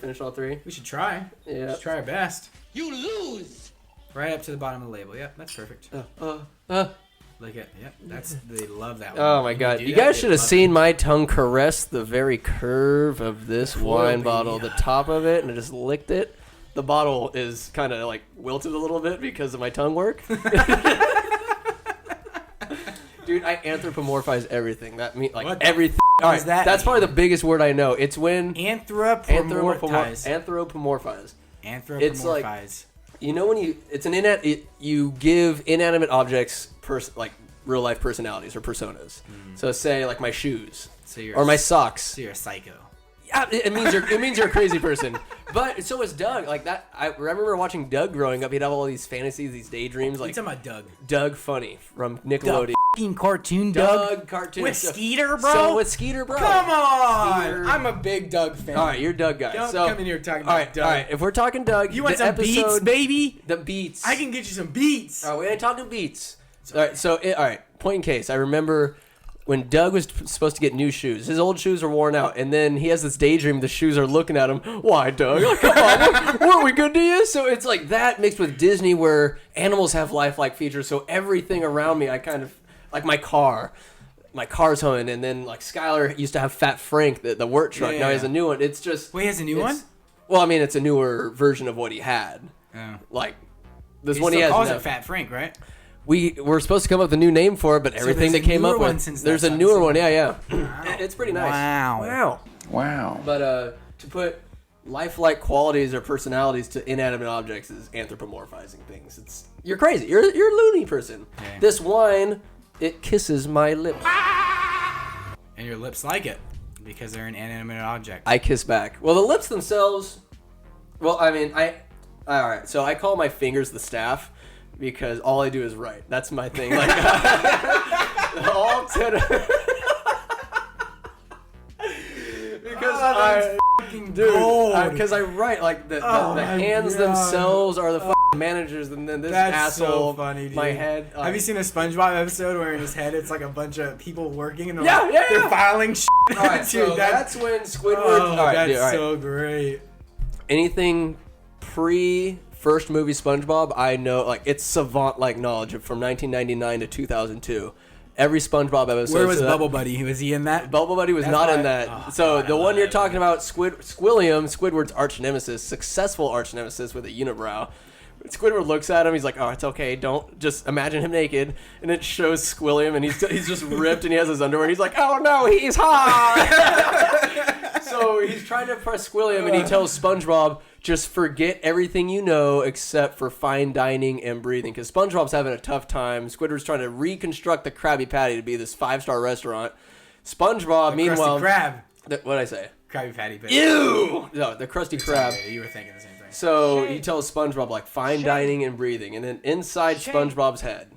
finish all 3? We should try. Yeah. Let's try our best. You lose. Right up to the bottom of the label. Yep, that's perfect. Look at, yep, they love that one. Oh my god. You guys should have seen my tongue caress the very curve of this wine bottle, the top of it, and I just licked it. The bottle is kind of like wilted a little bit because of my tongue work. Dude, I anthropomorphize everything. That means like everything. All right, that's probably the biggest word I know. It's when anthropomorphize. Anthropomorphize. It's like, you know when you give inanimate objects like real life personalities or personas. So say like my shoes or my socks. So you're a psycho. Yeah, it means you're a crazy person. But so is Doug. Like that, I remember watching Doug growing up. He'd have all these fantasies, these daydreams. Like, what's about Doug? Doug Funny from Nickelodeon. Fucking cartoon Doug cartoon with Skeeter, bro. So with Skeeter, bro. Come on, Skeeter. I'm a big Doug fan. All right, you're Doug guy. Don't so, come in here talking about Doug. All right, if we're talking Doug, you want some beats, baby? The beats. I can get you some beats. All right, we ain't talking beats. All right, so all right. Point in case, I remember when Doug was supposed to get new shoes. His old shoes are worn out, and then he has this daydream. The shoes are looking at him. Why, Doug? Like, come on, weren't we good to you? So it's like that mixed with Disney, where animals have lifelike features. So everything around me, I kind of like my car's humming, and then like Skylar used to have Fat Frank, the work truck. Yeah. Now he has a new one. It's just wait, he has a new one? Well, I mean, it's a newer version of what he had. Oh. Like this one he has. Calls it Fat Frank, right? We were supposed to come up with a new name for it, but everything that came up with, there's a newer one. Yeah. Wow. It's pretty nice. Wow. But to put lifelike qualities or personalities to inanimate objects is anthropomorphizing things. You're crazy. You're a loony person. Okay. This wine, it kisses my lips. And your lips like it because they're an inanimate object. I kiss back. Well, the lips themselves. Well, I mean, all right. So I call my fingers the staff. Because all I do is write. That's my thing. Like, all 10. Because I write like the hands themselves are the managers, and then this asshole. So funny, dude. My head. Have you seen a SpongeBob episode where in his head it's like a bunch of people working and they're filing shit? All right, so that's when Squidward. That's so great. Anything first movie SpongeBob, I know, like, it's savant-like knowledge from 1999 to 2002. Every SpongeBob episode. Where was Bubble Buddy? Was he in that? Bubble Buddy was not in that. The one you're talking about, Squidward's arch nemesis, successful arch nemesis with a unibrow. Squidward looks at him. He's like, "Oh, it's okay. Don't just imagine him naked." And it shows Squilliam, and he's just ripped, and he has his underwear. And he's like, "Oh no, he's hot." So he's trying to impress Squilliam, and he tells SpongeBob, "Just forget everything you know except for fine dining and breathing." Because SpongeBob's having a tough time. Squidward's trying to reconstruct the Krabby Patty to be this 5-star restaurant. SpongeBob, meanwhile, Krab. What'd I say? Krabby Patty. Ew! No, the Krusty Krab. Okay, you were thinking the same thing. So he tells SpongeBob, like, fine dining and breathing. And then inside SpongeBob's head,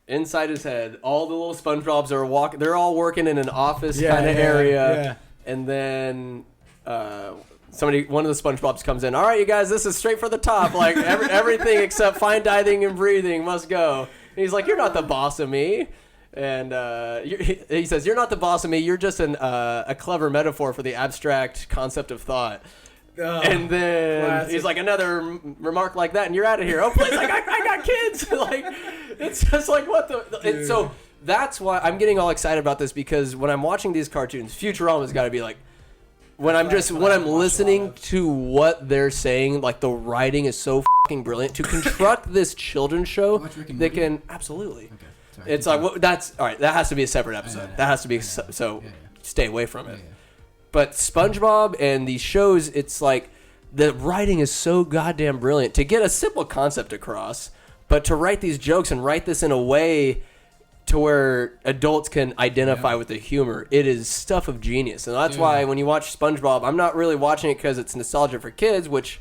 inside his head, all the little SpongeBobs are walking. They're all working in an office kind of area. Yeah. And then one of the SpongeBobs comes in. "All right, you guys, this is straight for the top. Like, everything except fine dining and breathing must go." And he's like, "You're not the boss of me." And he says, "You're not the boss of me. You're just a clever metaphor for the abstract concept of thought." And then he's like, "Another remark like that, and you're out of here." Oh, please, like, I got kids. Like, it's just like, what the... So that's why I'm getting all excited about this, because when I'm watching these cartoons, Futurama's got to be like... When I'm listening to what they're saying, like, the writing is so fucking brilliant. To construct this children's show, they can... Absolutely. Okay. Sorry, it's like, that's... All right, that has to be a separate episode. That has to be... So stay away from it. But SpongeBob and these shows, it's like the writing is so goddamn brilliant to get a simple concept across, but to write these jokes and write this in a way to where adults can identify with the humor. It is stuff of genius. And that's why when you watch SpongeBob, I'm not really watching it because it's nostalgia for kids, which,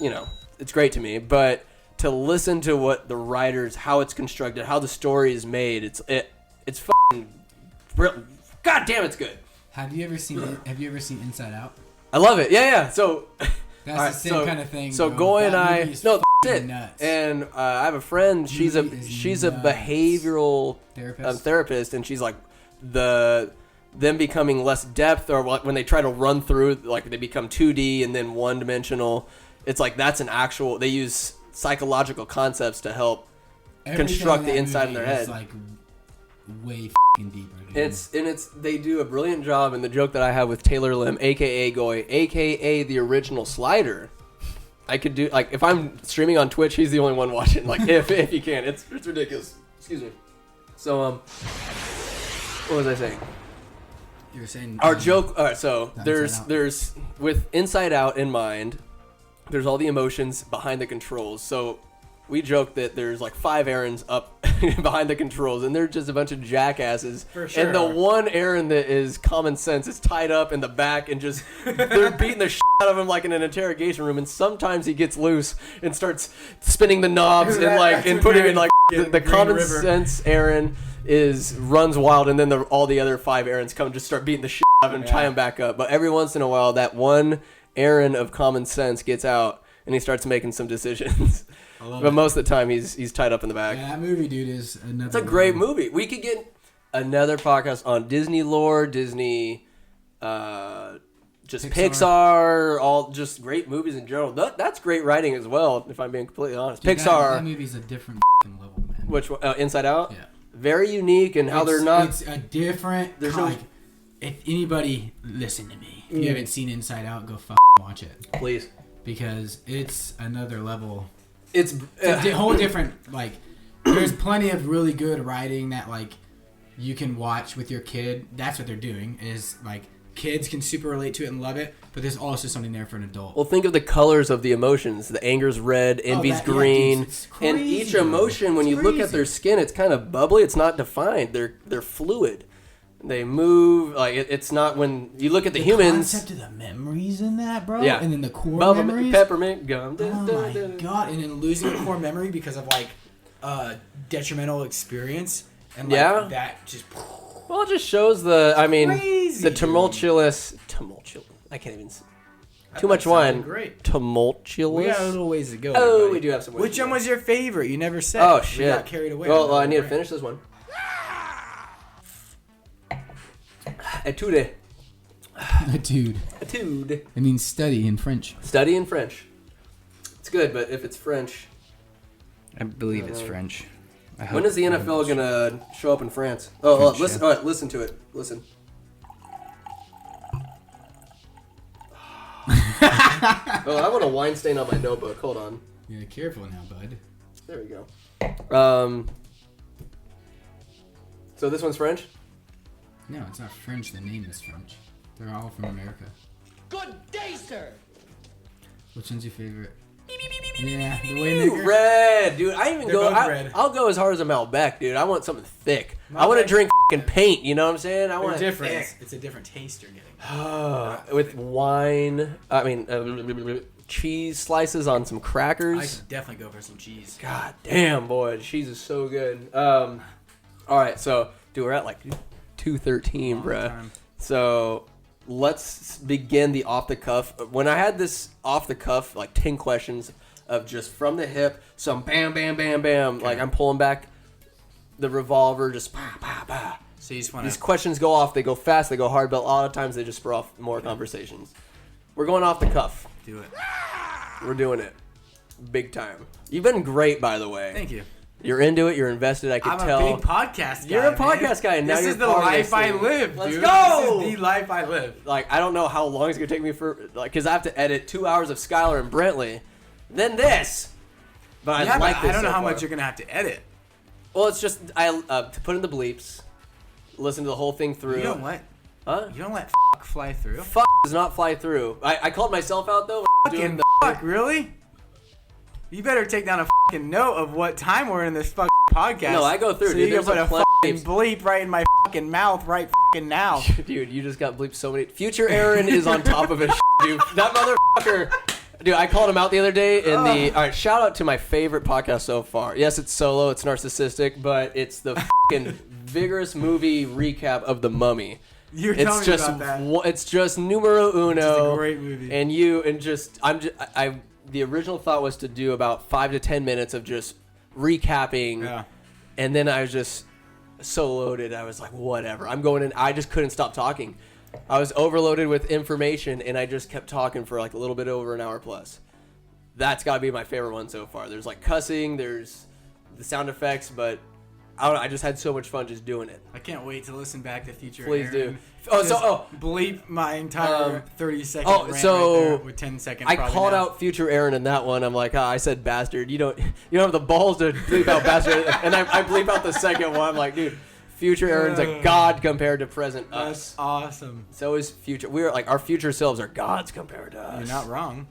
you know, it's great to me. But to listen to what the writers, how it's constructed, how the story is made, it's fucking brilliant. God damn, it's good. Have you ever seen Inside Out? I love it. Yeah. So that's the same kind of thing. So Goy and I, that's it. Nuts. And I have a friend. She's a behavioral therapist, and she's like the them becoming less depth, or when they try to run through, like they become 2D and then one-dimensional. It's like that's an actual. They use psychological concepts to help construct the inside of their head. It's like way deeper. Dude. They do a brilliant job. And the joke that I have with Taylor Lim, aka Goy, aka the original Slider. I could do, like, if I'm streaming on Twitch, he's the only one watching. Like, if you can, it's ridiculous. Excuse me. So what was I saying? You were saying our joke. All right, so there's with Inside Out in mind, there's all the emotions behind the controls. So we joke that there's like 5 Aarons up behind the controls, and they're just a bunch of jackasses. For sure. And the one Aaron that is common sense is tied up in the back, and just they're beating the shit out of him like in an interrogation room. And sometimes he gets loose and starts spinning the knobs and putting in like the common sense Aaron runs wild, and then all the other 5 Aarons come and just start beating the shit out of him and tie him back up. But every once in a while, that one Aaron of common sense gets out and he starts making some decisions. But most of the time, he's tied up in the back. Yeah, that movie, dude, is another. It's a great movie. We could get another podcast on Disney lore, Disney, just Pixar, all just great movies in general. That's great writing as well, if I'm being completely honest. Dude, Pixar. That movie's a different level, man. Which one? Inside Out? Yeah. Very unique, and how they're not. It's a different. If anybody listen to me, if you haven't seen Inside Out, go watch it, please, because it's another level. It's a whole different, like, there's plenty of really good writing that, like, you can watch with your kid. That's what they're doing, is, like, kids can super relate to it and love it, but there's also something there for an adult. Well, think of the colors of the emotions. The anger's red, envy's green. It's crazy, and each emotion, when you look at their skin, it's kind of bubbly. It's not defined. They're fluid. They move. Like it's not when you look at the humans. The concept of the memories in that, bro. Yeah. And then the core memories. Peppermint gum. Oh my god! And then losing a core memory because of like detrimental experience, and like that just. Well, it just shows the. I mean, crazy, the tumultuous. I can't even. Too much wine. Great. Tumultuous. We got a little ways to go. Oh, everybody. we do have some. Which one was your favorite? You never said. Oh shit! We got carried away. Well, I need to finish this one. Etude. Etude. It means study in French. Study in French. It's good, but if it's French... I believe it's French. When is the NFL going to show up in France? Oh, French, listen. Yeah. All right, listen to it. Listen. Oh, I want a wine stain on my notebook. Hold on. Yeah, careful now, bud. There we go. So this one's French? No, it's not French. The name is French. They're all from America. Good day, sir. Which one's your favorite? Yeah, the Waymaker. Red, dude. I even go. Red. I'll go as hard as a Malbec, dude. I want something thick. I want to drink fucking paint. You know what I'm saying? I want different. Thick. It's a different taste you're getting. With wine. I mean, cheese slices on some crackers. I should definitely go for some cheese. God damn, boy, cheese is so good. All right, so dude, we're at like 2:13, bruh. So let's begin the off the cuff. When I had this off the cuff, like 10 questions of just from the hip, some bam, bam, bam, bam. Okay. Like I'm pulling back the revolver, just bah, bah, bah. So you just want these questions go off. They go fast. They go hard, but a lot of times they just spur off more conversations. We're going off the cuff. Do it. We're doing it, big time. You've been great, by the way. Thank you. You're into it. You're invested. I can tell. I'm a big podcast guy. You're a podcast guy, and now this you're is the life I live, dude. Let's go. This is the life I live. Like I don't know how long it's gonna take me for, like, because I have to edit 2 hours of Skylar and Brentley, then this. But I like this. I don't know so how far. much you're gonna have to edit. Well, it's just to put in the bleeps, listen to the whole thing through. You don't let. Huh? You don't let fly through. Does not fly through. I called myself out though. Fucking really? You better take down a fucking note of what time we're in this fucking podcast. No, I go through. So dude, you can put a fucking bleep right in my fucking mouth right fucking now. Dude, you just got bleeped so many. Future Aaron is on top of it, dude. That motherfucker. Dude, I called him out the other day in the... All right, shout out to my favorite podcast so far. Yes, it's solo, it's narcissistic, but it's the fucking vigorous movie recap of The Mummy. You're telling me about that. It's just numero uno. It's a great movie. And the original thought was to do about 5 to 10 minutes of just recapping. Yeah. And then I was just... so loaded. I was like, whatever. I'm going in. I just couldn't stop talking. I was overloaded with information, and I just kept talking for like a little bit over an hour plus. That's got to be my favorite one so far. There's like cussing, there's the sound effects, but I don't know, I just had so much fun just doing it. I can't wait to listen back to Future Please Aaron. do. Bleep my entire 30-second rant right so there with 10 seconds. I called out Future Aaron in that one. I'm like, I said bastard. You don't have the balls to bleep out bastard. And I bleep out the second one. I'm like, dude, Future Aaron's a god compared to present us. That's awesome. So is future. We're like, our future selves are gods compared to us. You're not wrong.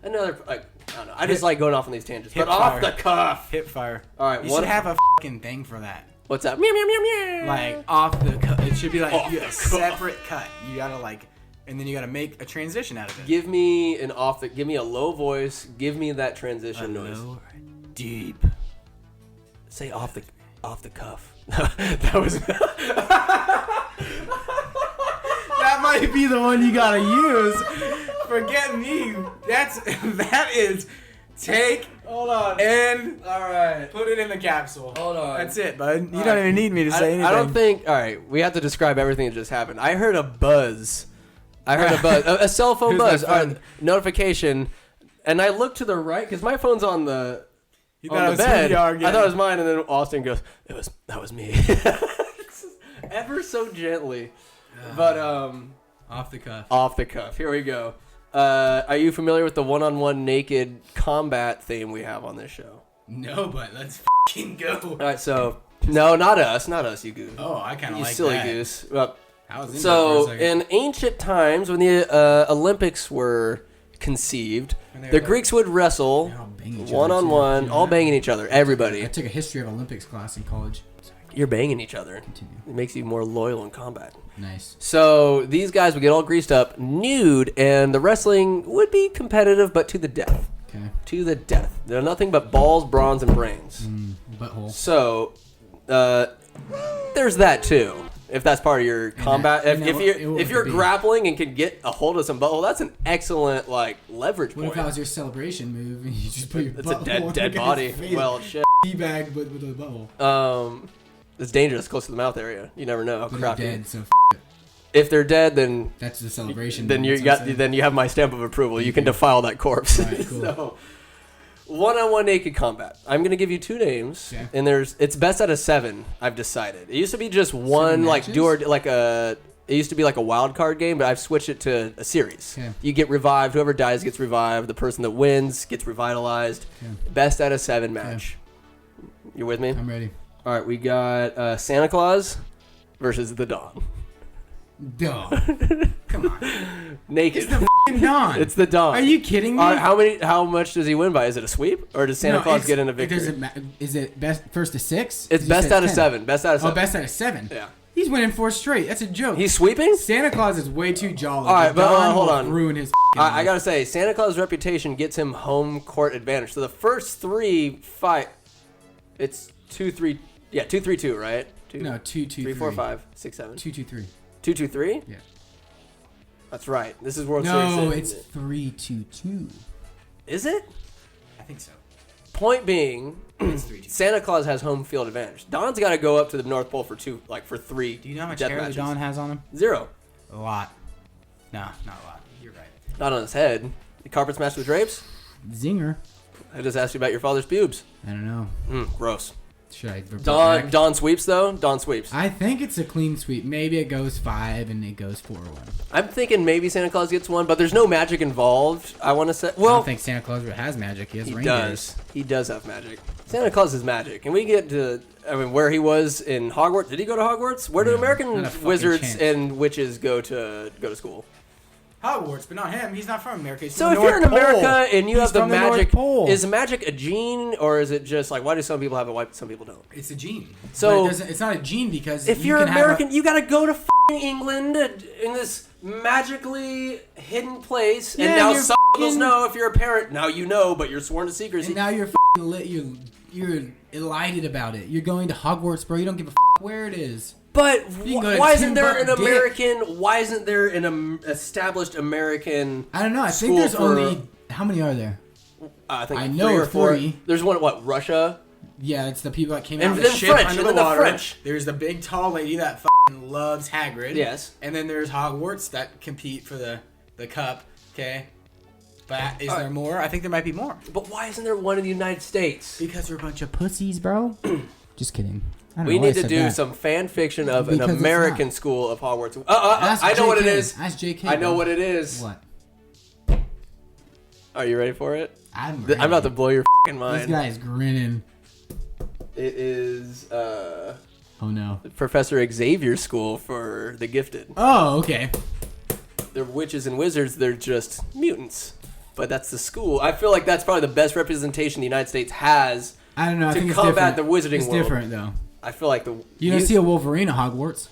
Another, like, I don't know. I just like going off on these tangents. But fire. off the cuff. Hip fire. All right. You should have a fucking thing for that. What's that? Meow, meow, meow, meow. Like off the cut. It should be like a separate cuff. cut. You gotta like, and then you gotta make a transition out of it. Give me a low voice. Give me that transition noise. Low, Deep. Say off the cuff. That was. That might be the one you gotta use. Forget me. That is take. Hold on. And All right. put it in the capsule. Hold on. That's it, bud. You don't even need me to say anything. I don't think. All right, we have to describe everything that just happened. I heard a buzz. A cell phone buzz, notification, and I looked to the right because my phone's on the bed. I thought it was mine, and then Austin goes, that was me." Ever so gently, but off the cuff. Off the cuff. Here we go. Are you familiar with the one-on-one naked combat theme we have on this show? No, but let's fucking go. All right, so no, not us, you goose. Oh, I kind of You like silly that. goose. So in ancient times, when the Olympics were conceived, the Greeks would wrestle one-on-one, all banging each other. Everybody. I took a history of Olympics class in college. You're banging each other. Continue. It makes you more loyal in combat. Nice. So these guys would get all greased up, nude, and the wrestling would be competitive, but to the death. Okay. To the death. They're nothing but balls, bronze, and brains. Butthole. So there's that too. If that's part of your combat, if you're grappling and can get a hold of some butthole, that's an excellent like leverage point. What if that was your celebration move and you just put your butthole It's a dead body. Well, shit. Teabag with a butthole. It's dangerous, close to the mouth area. You never know. But they're dead, so if they're dead, then that's the celebration. Then you have my stamp of approval. You can defile that corpse. Right, cool. So, one-on-one naked combat. I'm gonna give you two names, okay. And it's best out of 7. I've decided. It used to be just one, like it used to be like a wild card game, but I've switched it to a series. Okay. You get revived. Whoever dies gets revived. The person that wins gets revitalized. Okay. Best out of 7 match. Okay. You with me? I'm ready. All right, we got Santa Claus versus the Dawn. Dawn. Come on. Naked. It's the f***ing Dawn. It's the Dawn. Are you kidding me? How much does he win by? Is it a sweep or does Santa Claus get in a victory? Is it best first to 6? It's best out of 7. Best out of 7. Oh, best out of 7. Yeah. He's winning 4 straight. That's a joke. He's sweeping? Santa Claus is way too jolly. All right, but Dawn hold will on. Ruin his I gotta say, Santa Claus' reputation gets him home court advantage. So the first 3 fight, it's 2-3. Yeah, 2-3-2, right? 2-2-3. 3-4-5, 6-7. 2-2-3. 2-2-3? Yeah. That's right. This is World Series. No, it's 3-2-2. Is it? I think so. Point being, It's 3-2. Santa Claus has home field advantage. Don's got to go up to the North Pole for 3. Do you know how much death hair matches. Don has on him? 0. A lot. No, not a lot. You're right. Not on his head. The carpet's matched with drapes? Zinger. I just asked you about your father's pubes. I don't know. Gross. Should I report back? Don sweeps, though? Don sweeps. I think it's a clean sweep. Maybe it goes 5 and it goes 4-1. I'm thinking maybe Santa Claus gets one, but there's no magic involved, I want to say. I Well, don't think Santa Claus has magic. He has reindeers. He does have magic. Santa Claus is magic. And we get to, where he was in Hogwarts. Did he go to Hogwarts? Where do American wizards and witches go to school? Hogwarts, but not him. He's not from America. He's So from if you're in North Pole. America and you have the from the North magic, Pole. is magic a gene or is it just like why do some people have it, why some people don't? It's a gene. So but it's not a gene because if you you're can American, you gotta go to f***ing England in this magically hidden place, and now some people know if you're a parent. Now you know, but you're sworn to secrecy. And now you're you're elated about it. You're going to Hogwarts, bro. You don't give a where it is. But why isn't there an Timbuktu. American? Why isn't there an established American? I don't know. I think there's only how many are there? I think I 3 know or 4. 40. There's one. What? Russia. Yeah, it's the people that came And out of then the ship French, under and the then the water. French. There's the big tall lady that fucking loves Hagrid. Yes. And then there's Hogwarts that compete for the cup. Okay. But is there more? I think there might be more. But why isn't there one in the United States? Because we're a bunch of pussies, bro. Just kidding. I don't We know why need I to said do that. some fan fiction of Because an it's American not. school of Hogwarts. Ask I know what it JK. is. Ask JK. I know bro. what it is. What? Are you ready for it? I'm I'm about to blow your fucking This mind. guy's grinning. It is Oh no. Professor Xavier's school for the gifted. Oh, okay. They're witches and wizards. They're just mutants. But that's the school. I feel like that's probably the best representation the United States has I don't know. I to think it's combat different. the wizarding It's world. different though. I feel like You don't see a Wolverine at Hogwarts.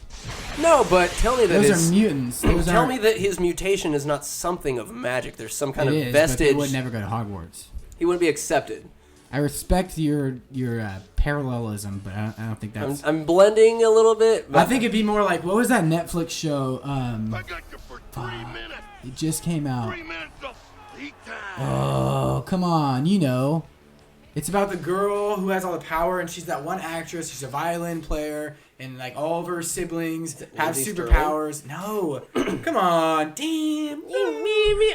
No, but tell me that Those his, are mutants. Those tell aren't- me that his mutation is not something of magic. There's some kind It of is, but they vestige. would never go to Hogwarts. He wouldn't be accepted. I respect your parallelism, but I don't think that's. I'm blending a little bit. But I think it'd be more like, what was that Netflix show? I got you for 3 minutes. It just came out. 3 minutes of heat time. Oh, come on, you know. It's about the girl who has all the power, and she's that one actress. She's a violin player, and like all of her siblings have Lindsay superpowers. No, come on, damn.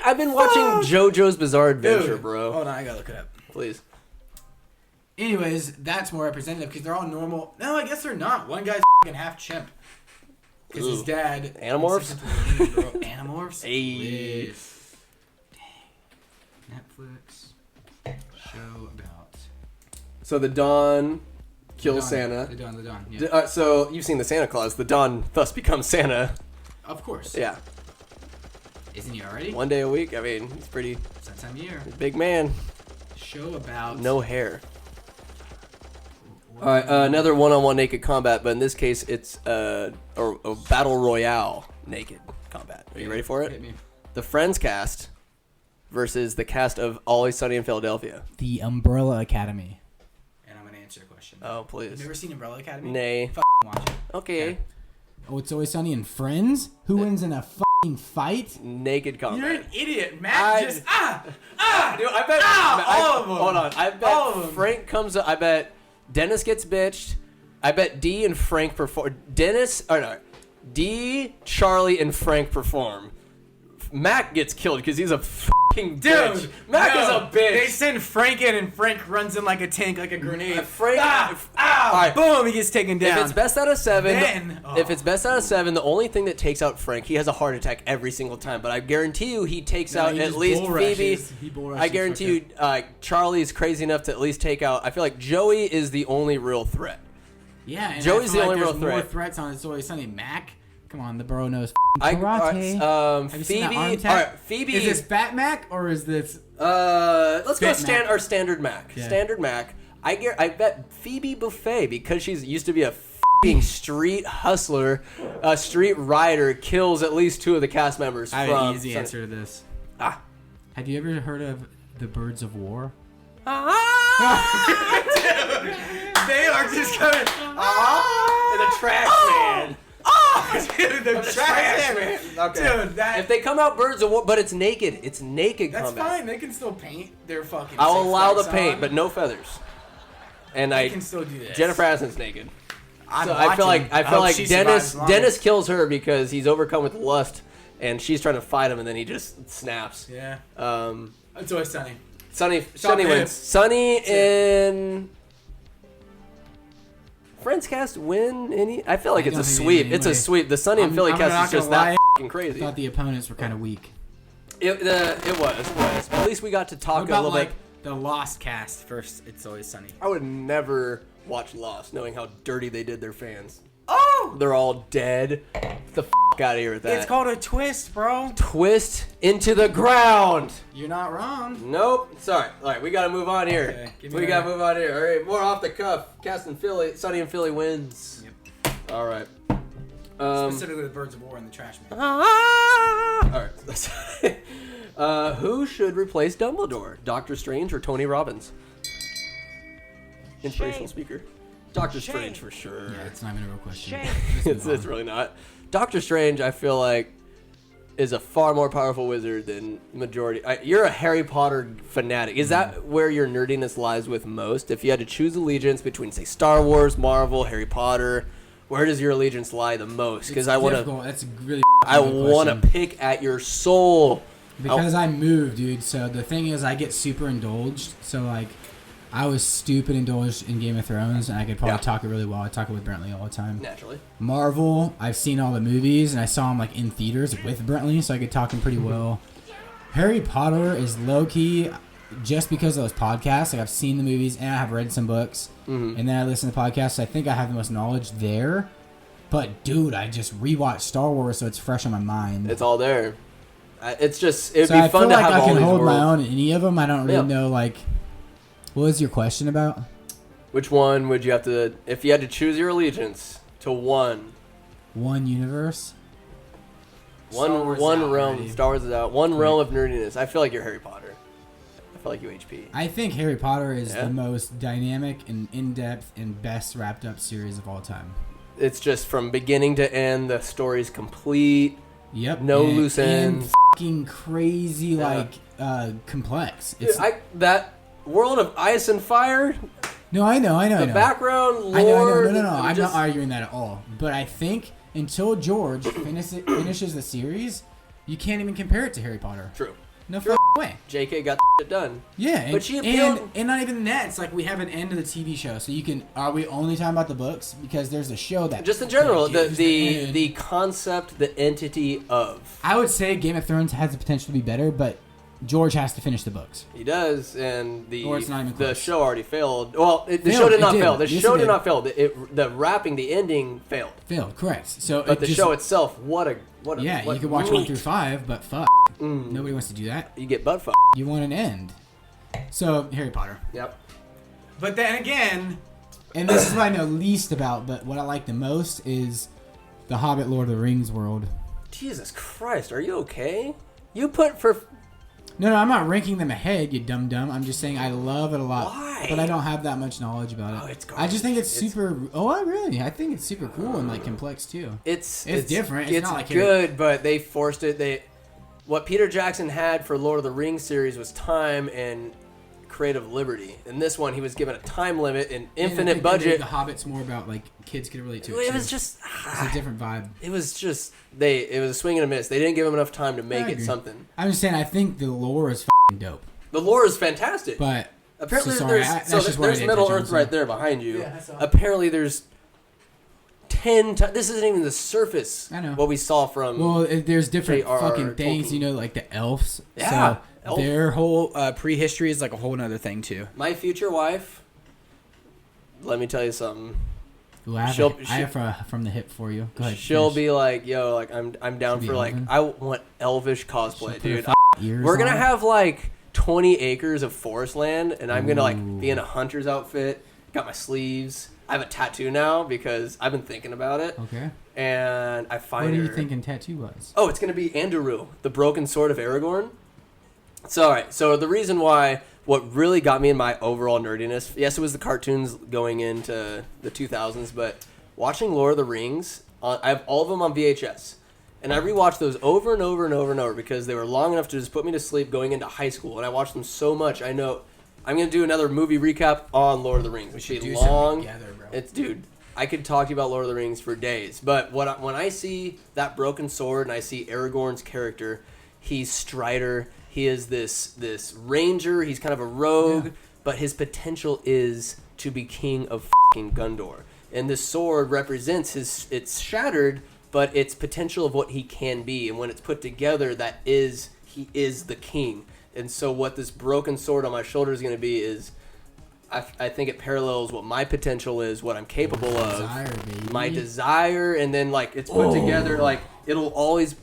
I've been watching JoJo's Bizarre Adventure, Dude, bro. Hold on, I gotta look it up. Please. Anyways, that's more representative because they're all normal. No, I guess they're not. One guy's fucking half chimp. Because his Ooh. dad. Animorphs? Animorphs? Hey. Lit. Dang. Netflix show about. So the Dawn kills Dawn. Santa. The Dawn, yeah. So you've seen the Santa Claus. The Dawn thus becomes Santa. Of course. Yeah. Isn't he already? One day a week. I mean, he's pretty It's that time of year. big man. Show about. No hair. All right, another one-on-one naked combat, but in this case, it's a battle royale naked combat. Are you ready for Hit it? me. The Friends cast versus the cast of Always Sunny in Philadelphia. The Umbrella Academy. And I'm going to answer your question. Oh, Have please. you ever seen Umbrella Academy? Nay. Watch it. Okay. Oh, it's Always Sunny and Friends? Who wins in a fucking fight? Naked combat. You're an idiot. Matt I- just... Dude, I bet. all of them. Hold on. I bet All of them. Frank comes up. I bet Dennis gets bitched. I bet D and Frank perform. D, Charlie, and Frank perform. Mac gets killed because he's a fucking bitch. Dude, Mac no. is a bitch. They send Frank in, and Frank runs in like a tank, like a grenade. Frank. All right. boom, he gets taken down. If it's best out of seven, Then- if it's best out of seven, the only thing that takes out Frank, he has a heart attack every single time. But I guarantee you, he takes out he at just least bull Phoebe. rushes. He bull I rushes guarantee you, fucking- Charlie is crazy enough to at least take out. I feel like Joey is the only real threat. Yeah, and Joey's I feel the only like real there's more threat. threats on It's Always Sunny. Mac, come on, the bro knows Have karate. Phoebe. Have you seen that arm All tap? right, Phoebe. Is this Fat Mac or is this? Let's go Fit Mac. our standard Mac. Yeah. Standard Mac. I bet Phoebe Buffet, because she's used to be a f***ing street hustler, a street rider, kills at least two of the cast members. I have from an easy answer to this. Ah. Have you ever heard of the Birds of War? They are just coming. And the trash man. Dude, the trash man. Okay. Dude, that. If they come out birds of war, but it's naked. It's naked That's combat. fine. They can still paint their fucking. I'll six allow the legs paint, on. but no feathers. And They I can still do this. Jennifer Aniston's naked. I'm So I feel watching. like hope she Dennis survives longer. Dennis kills her because he's overcome with lust, and she's trying to fight him, and then he just snaps. Yeah. Um, It's Always Sunny. Sunny Stop wins. it. Sunny That's it. in Friends cast win any? I feel like I it's a don't think sweep. anyway. It's a sweep. The Sunny and I'm Philly not cast is gonna just lie. that fucking I crazy. thought the opponents were kind of weak. It was. At least we got to What talk a about little like bit. the Lost cast first? It's Always Sunny. I would never watch Lost, knowing how dirty they did their fans. Oh, They're all dead. Get the out of here with that. it's called a twist, bro. Twist into the ground. You're not wrong. Nope. Sorry. All right, we got to move on here. Okay, give me We that. got to move on here. All right, more off the cuff. Cast in Philly. Sunny and Philly wins. Yep. All right. Specifically the Birds of War and the Trash Man. All right. Who should replace Dumbledore? Doctor Strange or Tony Robbins? Inspirational speaker. Doctor Strange for sure. Yeah, it's not even a real question. Shame. It's really not. Doctor Strange, I feel like is a far more powerful wizard than majority. You're a Harry Potter fanatic. Is that where your nerdiness lies with most? If you had to choose allegiance between, say, Star Wars, Marvel, Harry Potter, where does your allegiance lie the most? Because I want to. That's a really. I want to pick at your soul. Because I moved, dude. So the thing is, I get super indulged. So like, I was stupid indulged in Game of Thrones, and I could probably talk it really well. I talk it with Brentley all the time. Naturally. Marvel, I've seen all the movies, and I saw them like in theaters with Brentley, so I could talk him pretty well. Harry Potter is low key, just because of those podcasts. Like I've seen the movies, and I have read some books, and then I listen to podcasts. So I think I have the most knowledge there. But dude, I just rewatched Star Wars, so it's fresh on my mind. It's all there. It's just it'd be I fun feel to like have I all can these hold worlds. my own in any of them. I don't really know like. What was your question about? Which one would you have to, if you had to choose your allegiance to one universe. One realm. Star Wars is out. One realm of nerdiness. I feel like you're Harry Potter. I feel like you HP. I think Harry Potter is the most dynamic and in-depth and best wrapped up series of all time. It's just from beginning to end, the story's complete. Yep. No loose ends. And fucking crazy, complex. Dude, that world of ice and fire. No, I know. The background, lore. I know. No. I'm not arguing that at all. But I think until George finishes the series, you can't even compare it to Harry Potter. True. No way. JK got it done. Yeah, but she appealed. And not even that. It's like we have an end to the TV show, so you can. Are we only talking about the books? Because there's a show that. Just in general, the concept, the entity of. I would say Game of Thrones has the potential to be better, but George has to finish the books. He does, and or it's not even close. The show already failed. Well, the show did not fail. The show did not fail. The wrapping, the ending failed. Failed, correct. So, but the show itself, what a you could watch 1 through 5, but fuck, nobody wants to do that. You get butt fucked. You want an end. So Harry Potter. Yep. But then again, and this is what I know least about, but what I like the most is the Hobbit, Lord of the Rings world. Jesus Christ, are you okay? You put for. No, I'm not ranking them ahead, you dum-dum. I'm just saying I love it a lot. Why? But I don't have that much knowledge about it. Oh, it's I just think it's super... I think it's super cool and, complex, too. It's different. It's not like good, but they forced it. What Peter Jackson had for Lord of the Rings series was time and creative liberty. In this one, he was given a time limit and infinite budget. The Hobbit's more about, kids could relate to it, It was just... It's a different vibe. It was just... It was a swing and a miss. They didn't give him enough time to make it something. I'm just saying, I think the lore is dope. The lore is fantastic. But... Apparently, there's Middle Earth right there behind you. Yeah, apparently, there's 10 times. This isn't even the surface. I know what we saw from. Well, there's different fucking things, Tolkien. Like the elves. Yeah, so their whole prehistory is like a whole other thing too. My future wife. Let me tell you something. Ooh, I have from the hip for you. Go ahead. She'll be like, yo, I'm down for I want elvish cosplay, dude. We're gonna have 20 acres of forest land, and I'm gonna be in a hunter's outfit. Got my sleeves. I have a tattoo now because I've been thinking about it. Okay. And I find What are you thinking tattoo was? Oh, it's gonna be Andúril, the broken sword of Aragorn. So alright, so the reason why, what really got me in my overall nerdiness, yes, it was the cartoons going into the 2000s, but watching Lord of the Rings, I have all of them on VHS. And I rewatched those over and over and over and over because they were long enough to just put me to sleep going into high school. And I watched them so much, I know I'm going to do another movie recap on Lord of the Rings. We should be long. Together, bro. Dude, I could talk to you about Lord of the Rings for days. But when I see that broken sword and I see Aragorn's character, he's Strider. He is this ranger. He's kind of a rogue. But his potential is to be king of fucking Gondor. And this sword represents it's shattered, but its potential of what he can be, and when it's put together, he is the king. And so what this broken sword on my shoulder is going to be is, I think it parallels what my potential is, what I'm capable of, my desire, and then it's put together, it'll always,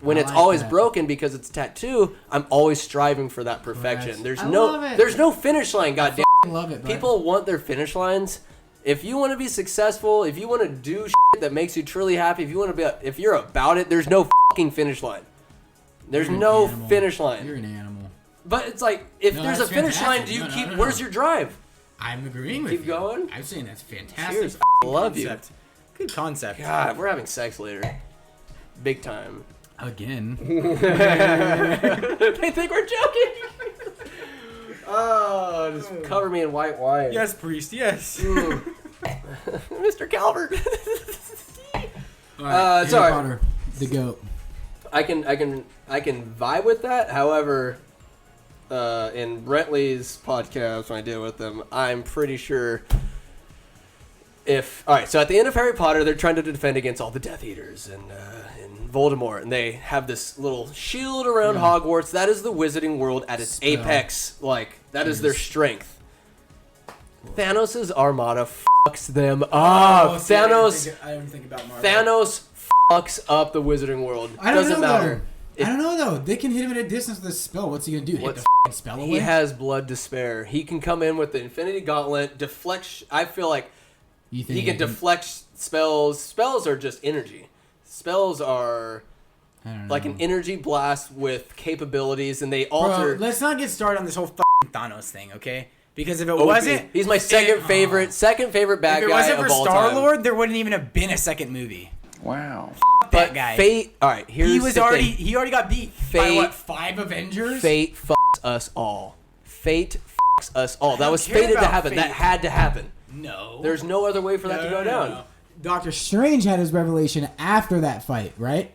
when it's always broken because it's a tattoo, I'm always striving for that perfection. There's no finish line, goddamn. I love it, bud. People want their finish lines. If you want to be successful, if you want to do shit that makes you truly happy, if you're about it, there's no fucking finish line. There's no finish line. You're an animal. But it's if there's a finish line, do you keep? Where's your drive? I'm agreeing with you. Keep going. I'm saying that's fantastic. Cheers. Love you. Good concept. God, we're having sex later. Big time. Again. They think we're joking. Oh, just cover me in white wine. Yes, priest. Yes. Mr. Calvert. All right, sorry. Harry Potter, the goat. I can vibe with that. However, in Brentley's podcast when I deal with them, I'm pretty sure all right, so at the end of Harry Potter, they're trying to defend against all the Death Eaters and Voldemort, and they have this little shield around Hogwarts. That is the wizarding world at its apex. Like, that is their strength. Thanos' armada fucks them up. I Thanos didn't think about Marvel. Thanos fucks up the wizarding world. I don't Doesn't know, matter. I don't know, though. They can hit him at a distance with a spell. What's he going to do? Hit the spell away? He has blood to spare. He can come in with the Infinity Gauntlet, deflect. I feel like he can deflect spells. Spells are just energy. Spells are like an energy blast with capabilities, and they alter. Bro, let's not get started on this whole fucking Thanos thing, okay? Because if it wasn't... He's my second favorite bad guy of all time. If it wasn't for Star-Lord, there wouldn't even have been a second movie. Wow. That guy. Fate... All right, here's the thing. He already got beat by, what, 5 Avengers? Fate fucks us all. Fate fucks us all. That was fated to happen. Fate. That had to happen. No. There's no other way for that to go down. No. Doctor Strange had his revelation after that fight, right?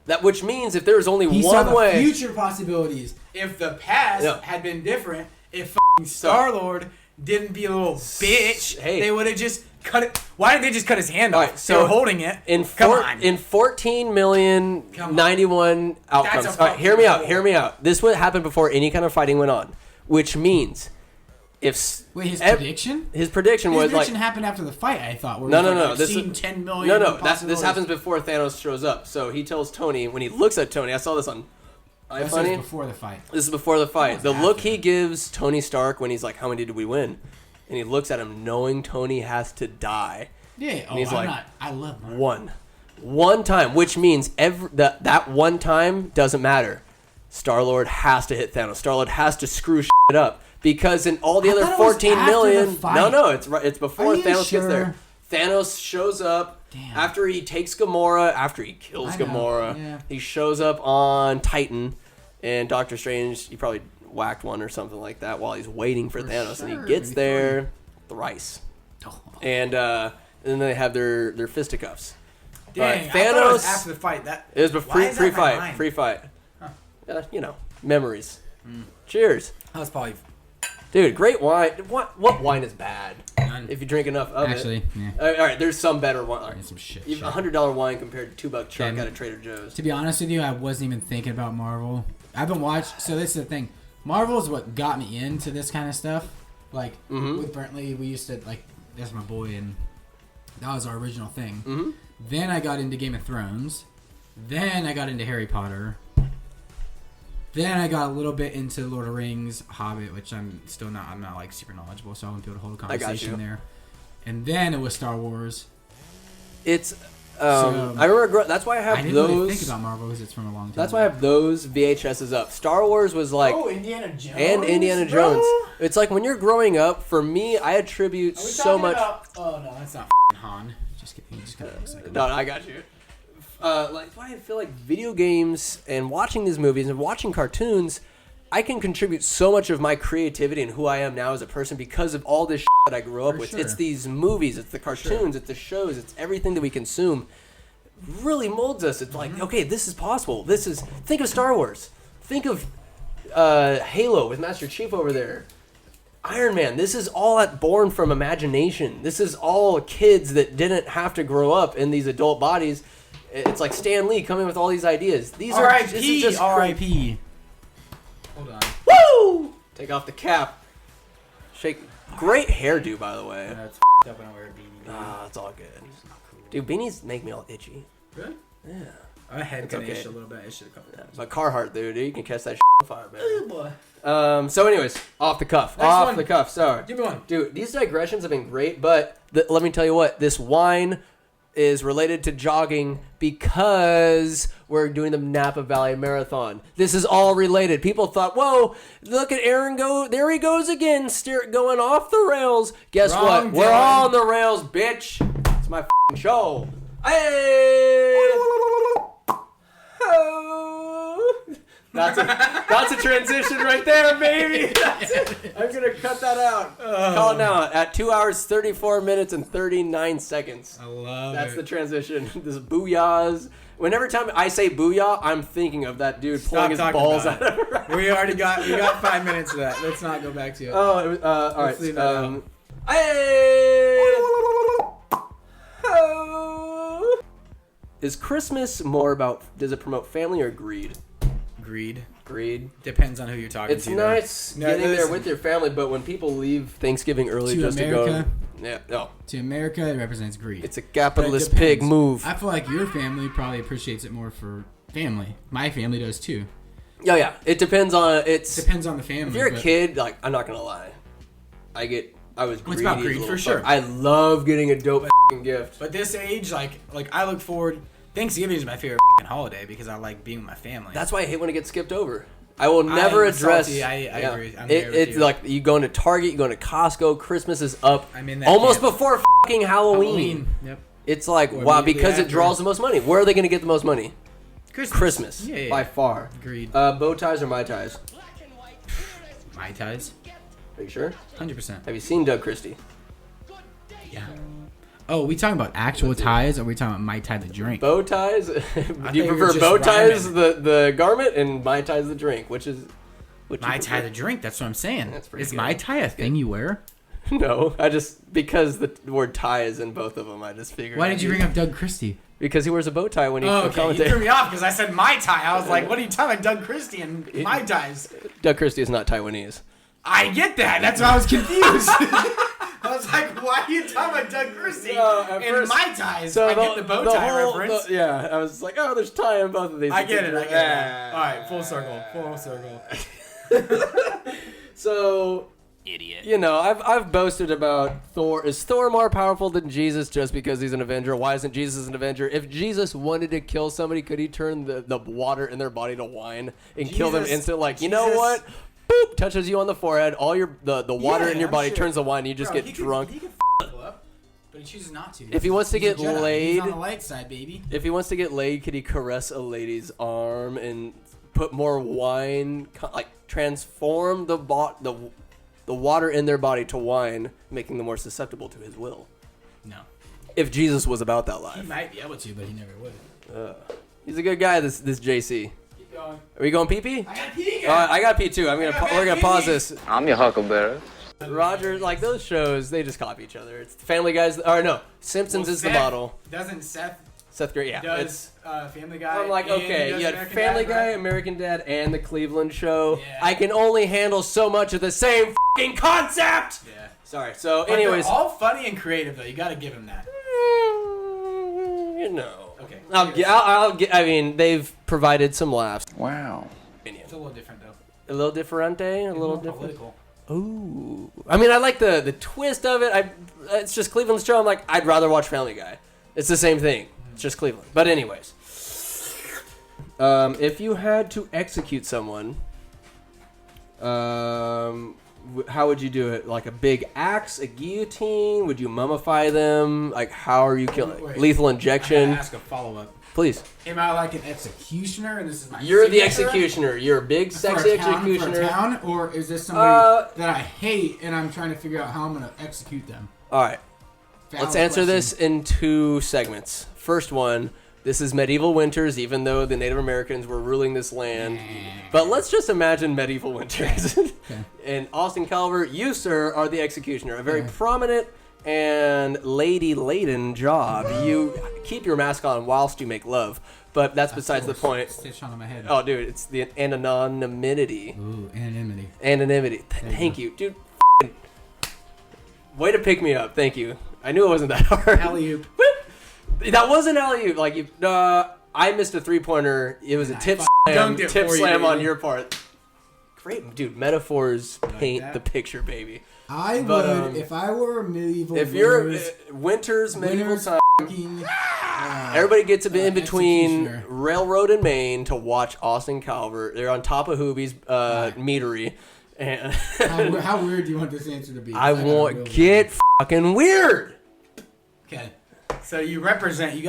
That which means if there was only He one saw the way... future possibilities. If the past had been different, if Star-Lord didn't be a little bitch, they would have just cut it. Why didn't they just cut his hand off? Right, so they were holding it. In 14,091,091 outcomes. All right, hear me out. This would happen before any kind of fighting went on, which means if his prediction? His prediction was like happened after the fight. I thought. No. This is 10 million. This happens before Thanos shows up. So he tells Tony when he looks at Tony. I saw this on. This is before the fight. This is before the fight. The look he gives Tony Stark when he's like, "How many did we win?" And he looks at him, knowing Tony has to die. Yeah. And he's like, I love one time, which means that one time doesn't matter. Star-Lord has to hit Thanos. Star-Lord has to screw shit up. Because in all the other 14 million... No, it's before Thanos gets there. Thanos shows up after he takes Gamora, after he kills Gamora. Yeah. He shows up on Titan, and Doctor Strange, he probably whacked one or something like that while he's waiting for Thanos, and he gets there thrice. And then they have their fisticuffs. Dang, Thanos... I thought it was after the fight. It was free fight. Huh. Memories. Cheers. That was probably... Dude, great wine. What wine is bad? None. If you drink enough of it. Actually, yeah. All right, there's some better wine. Right. Some shit. Even $100 wine compared to $2 truck out of Trader Joe's. To be honest with you, I wasn't even thinking about Marvel. I haven't watched. So this is the thing. Marvel is what got me into this kind of stuff. Like with Brentley, we used to that's my boy, and that was our original thing. Mm-hmm. Then I got into Game of Thrones. Then I got into Harry Potter. Then I got a little bit into Lord of the Rings, Hobbit, which I'm not like super knowledgeable, so I won't be able to hold a conversation there. And then it was Star Wars. It's I remember that's why I have I didn't those. really think about Marvel because it's from a long time. That's why I have those VHSs up. Star Wars was like Indiana Jones and Indiana bro? Jones. It's like when you're growing up. For me, I attribute so much. Oh no, that's not Han. Just kidding. Just kidding. No, I got you. I feel like video games and watching these movies and watching cartoons, I can contribute so much of my creativity and who I am now as a person because of all this shit that I grew up with. Sure. It's these movies, it's the cartoons, it's the shows, it's everything that we consume. Really molds us. It's like, okay, this is possible. Think of Star Wars. Think of Halo with Master Chief over there. Iron Man. This is all born from imagination. This is all kids that didn't have to grow up in these adult bodies. It's like Stan Lee coming with all these ideas. These are R.I.P. Hold on. Woo! Take off the cap. Shake. Great hairdo, by the way. That's up when I wear a beanie. Ah, it's all good. Dude, beanies make me all itchy. Really? Yeah. My head kind of itched a little bit. I should have covered that. But Carhartt, dude, you can catch that on fire, man. Oh boy. So, anyways, off the cuff. The cuff. Sorry. Give me one. Dude, these digressions have been great, but let me tell you what. This wine is related to jogging because we're doing the Napa Valley Marathon. This is all related. People thought, whoa, look at Aaron go. There he goes again, going off the rails. Guess what? We're on the rails, bitch. It's my show. Hey! That's a transition right there, baby. I'm gonna cut that out. Call it now at 2 hours 34 minutes and 39 seconds. I love That's it. the transition. This booyahs. Whenever time I say booyah, I'm thinking of that dude pulling his balls out of her. We got 5 minutes of that. Let's not go back to it. Oh, it was, all right. leave that out. Hey! Is Christmas more about, does it promote family or greed? Greed. Greed. Depends on who you're talking It's to. nice No, getting there listen. with your family, but when people leave Thanksgiving early To just America. to go, yeah, no, To America, it represents greed. it's a But it capitalist depends. pig move. I feel like your family probably appreciates it more for family. My family does too. Oh yeah, it depends on Depends on the family. If you're a but- kid, like I'm not gonna lie, I was greedy. It's about as a greed, little for sure. fuck. I love getting a dope gift. But this age, like I look forward. Thanksgiving is my favorite holiday because I like being with my family. That's why I hate when it gets skipped over. I will never I'm address. salty. I agree. I'm there with It's you. like you going to Target, you going to Costco. Christmas is up. I'm in that almost camp. before fucking Halloween. Yep. It's like Or wow, immediately because it after. draws the most money. Where are they going to get the most money? Christmas. Yeah. By far. Agreed. Bow ties or mai tais? My ties. Are you sure? 100%. Have you seen Doug Christie? Yeah. Oh, we talking about actual ties, or are we talking about Mai Tai the drink? Bow ties? Do thought you you were prefer just bow ties rhyming. the garment and mai tais the drink? Which you Mai Tai prefer? the drink. That's what I'm saying. That's pretty Is good. Mai Tai a thing you wear? No, I just because the word tie is in both of them. I just figured. Why did you bring up Doug Christie? Because he wears a bow tie when he Oh, okay. You commentates. threw me off because I said Mai Tai. I was like, what are you talking about, Doug Christie and Mai Tais? Doug Christie is not Taiwanese. I get that. That's why I was confused. I was like, why are you talking about Doug Christie at and first- Mai Tais? I get the bow tie reference. yeah, I was like, oh, there's tie in both of these. I get it. Yeah. All right, full circle. Full circle. So, Idiot. you know, I've boasted about Thor. Is Thor more powerful than Jesus just because he's an Avenger? Why isn't Jesus an Avenger? If Jesus wanted to kill somebody, could he turn the water in their body to wine and kill them Jesus- instantly? Like, you know Jesus- what? Boop, touches you on the forehead. All the water in your I'm body sure. turns to wine. And you just Bro, get drunk. He could people up, but he chooses not to. If he wants to He's a get Jedi. laid- He's on the light side, baby. If he wants to get laid, could he caress a lady's arm and put more wine, like transform the water in their body to wine, making them more susceptible to his will? No. If Jesus was about that He life. might be able to, but he never would. He's a good guy, this JC. Keep going. Are we going pee-pee? I got pee. I got pee too. We're gonna pause this. I'm your huckleberry. Roger, like those shows, they just copy each other. It's Family Guys, or no, Simpsons is the model. Doesn't Seth Seth Green, yeah. It's does Family Guy? I'm like, and he okay, does you had American Family Dad, Guy, right? American Dad, and the Cleveland Show. Yeah. I can only handle so much of the same fucking concept. Yeah. Sorry. So, But anyways, they're all funny and creative though. You gotta give him that. you know. Okay. I mean, they've provided some laughs. Wow. It's a little different though. A little differente, a It's little more different. political. Ooh. I mean, I like the twist of it. It's just Cleveland's show. I'm like, I'd rather watch Family Guy. It's the same thing. It's just Cleveland. But anyways, if you had to execute someone, how would you do it? Like a big axe, a guillotine? Would you mummify them? Like, how are you killing? Wait. Lethal I injection? gotta ask a follow up. Please. Am I like an executioner and this is my You're the signature? executioner. You're a big, For sexy a town, executioner. For a town, or is this somebody Uh, that I hate and I'm trying to figure out how I'm gonna execute them? All right. Let's Valid answer question. this in two segments. First one, this is medieval winters, even though the Native Americans were ruling this land. But let's just imagine medieval winters. Okay. And Austin Calvert, you, sir, are the executioner. A very prominent and lady-laden job. You keep your mask on whilst you make love. But that's besides the point. Stitch on my head. Oh, dude, it's the anonymity. Ooh, anonymity. Anonymity. Thank you, dude. Way to pick me up. Thank you. I knew it wasn't that hard. Alley-oop. That wasn't alley-oop. Like, I missed a three-pointer. It was a tip slam, dunked it tip for you, slam on baby. your part. Great, dude. Metaphors paint that? the picture, baby. I But, would, if I were a medieval. If you're winters, winter's medieval winters time, fucking, everybody gets in between executioner. Railroad and Maine to watch Austin Calvert. They're on top of Hoobie's meadery. And how weird do you want this answer to be? I got a want real- get fucking weird. Okay. So you got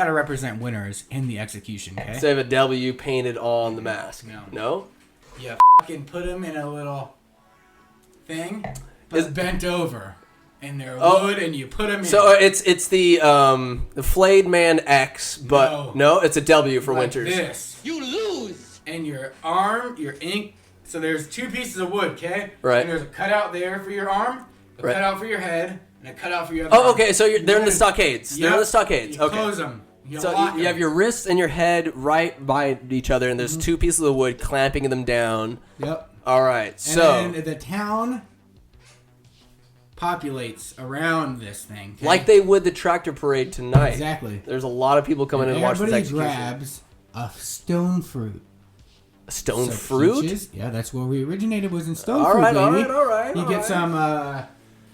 to represent winners in the execution, okay? Instead of a W painted on the mask. No? You fucking put them in a little thing, but bent over. And they're wood, and you put them in. So it's the flayed man X, but no, it's a W for like Winters. This. You lose. And your arm, your ink. So there's 2 pieces of wood, okay? Right. And there's a cutout there for your arm, a cutout for your head, and a cutout for your other arm. Okay, so they're in the stockades. Yep. They're in the stockades. You close them. You have your wrists and your head right by each other, and there's 2 pieces of wood clamping them down. Yep. All right, so... And then the town populates around this thing. Okay? Like they would the tractor parade tonight. Exactly. There's a lot of people coming in and watching this execution. Everybody grabs a stone fruit. A stone fruit? Peaches, yeah, that's where we originated, was in stone all fruit, right, baby. all right.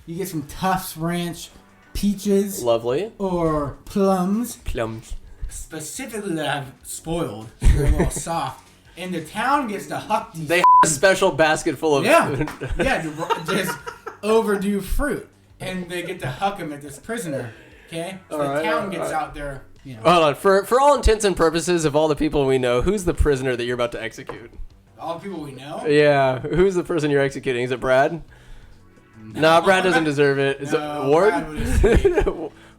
You get some Tufts Ranch peaches. Lovely. Or plums. Plums. Specifically that I've spoiled. So they're a little soft. And the town gets to huck these. They have a special basket full of just overdue fruit. And they get to huck them at this prisoner. Okay? So the town gets out there. You know. Hold on. For all intents and purposes of all the people we know, who's the prisoner that you're about to execute? All the people we know? Yeah. Who's the person you're executing? Is it Brad? No. Nah, Brad doesn't deserve it. Is it Ward?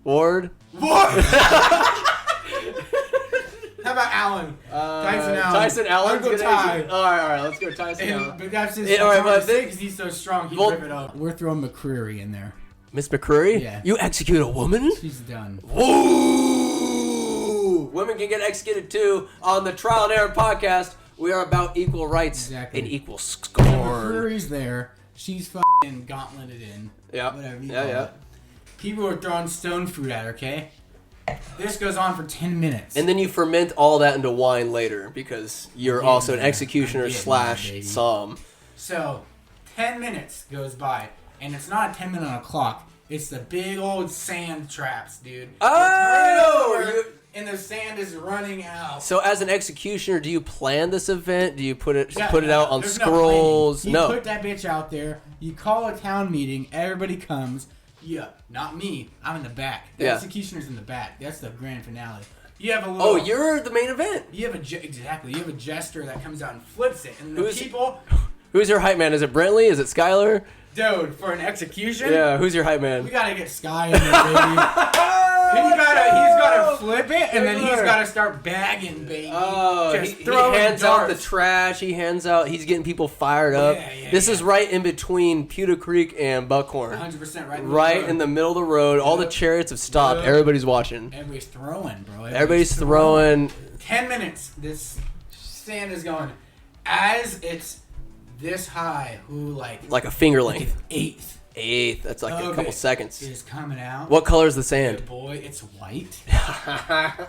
Ward? Ward! How about Allen? Tyson Allen's going to Ty. All right. Let's go Tyson Allen. But that's just because he's so strong, he'd rip it up. We're throwing McCreary in there. Miss McCreary? Yeah. You execute a woman? She's done. Woo! Women can get executed too. On the Trial and Error podcast, we are about equal rights and equal scorn. McCreary's there. She's fucking gauntleted in. Yeah. Whatever you call it. People are throwing stone fruit at her, okay? This goes on for 10 minutes. And then you ferment all that into wine later because you're also an executioner / psalm. So, 10 minutes goes by. And it's not a 10-minute on a clock. It's the big old sand traps, dude. Oh! And the sand is running out. So as an executioner, do you plan this event? Do you put it out on scrolls? No. You put that bitch out there. You call a town meeting. Everybody comes. Yeah, not me. I'm in the back. The executioner's in the back. That's the grand finale. You have a little. Oh, you're the main event. You have exactly. You have a jester that comes out and flips it, and the people. Who's your hype man? Is it Brentley? Is it Skylar? Dude, for an execution? Yeah, who's your hype man? We gotta get Sky in there, baby. He's gotta flip it, and then he's gotta start bagging, baby. Oh, he hands out the trash. He's getting people fired up. This is right in between Pewter Creek and Buckhorn. 100% right in the middle of the road. All the chariots have stopped. Everybody's watching. Everybody's throwing, bro. Everybody's throwing. 10 minutes. This sand is going. As it's this high, like a finger length. Eighth. That's like a couple seconds. Is coming out. What color is the sand? Good boy, it's white.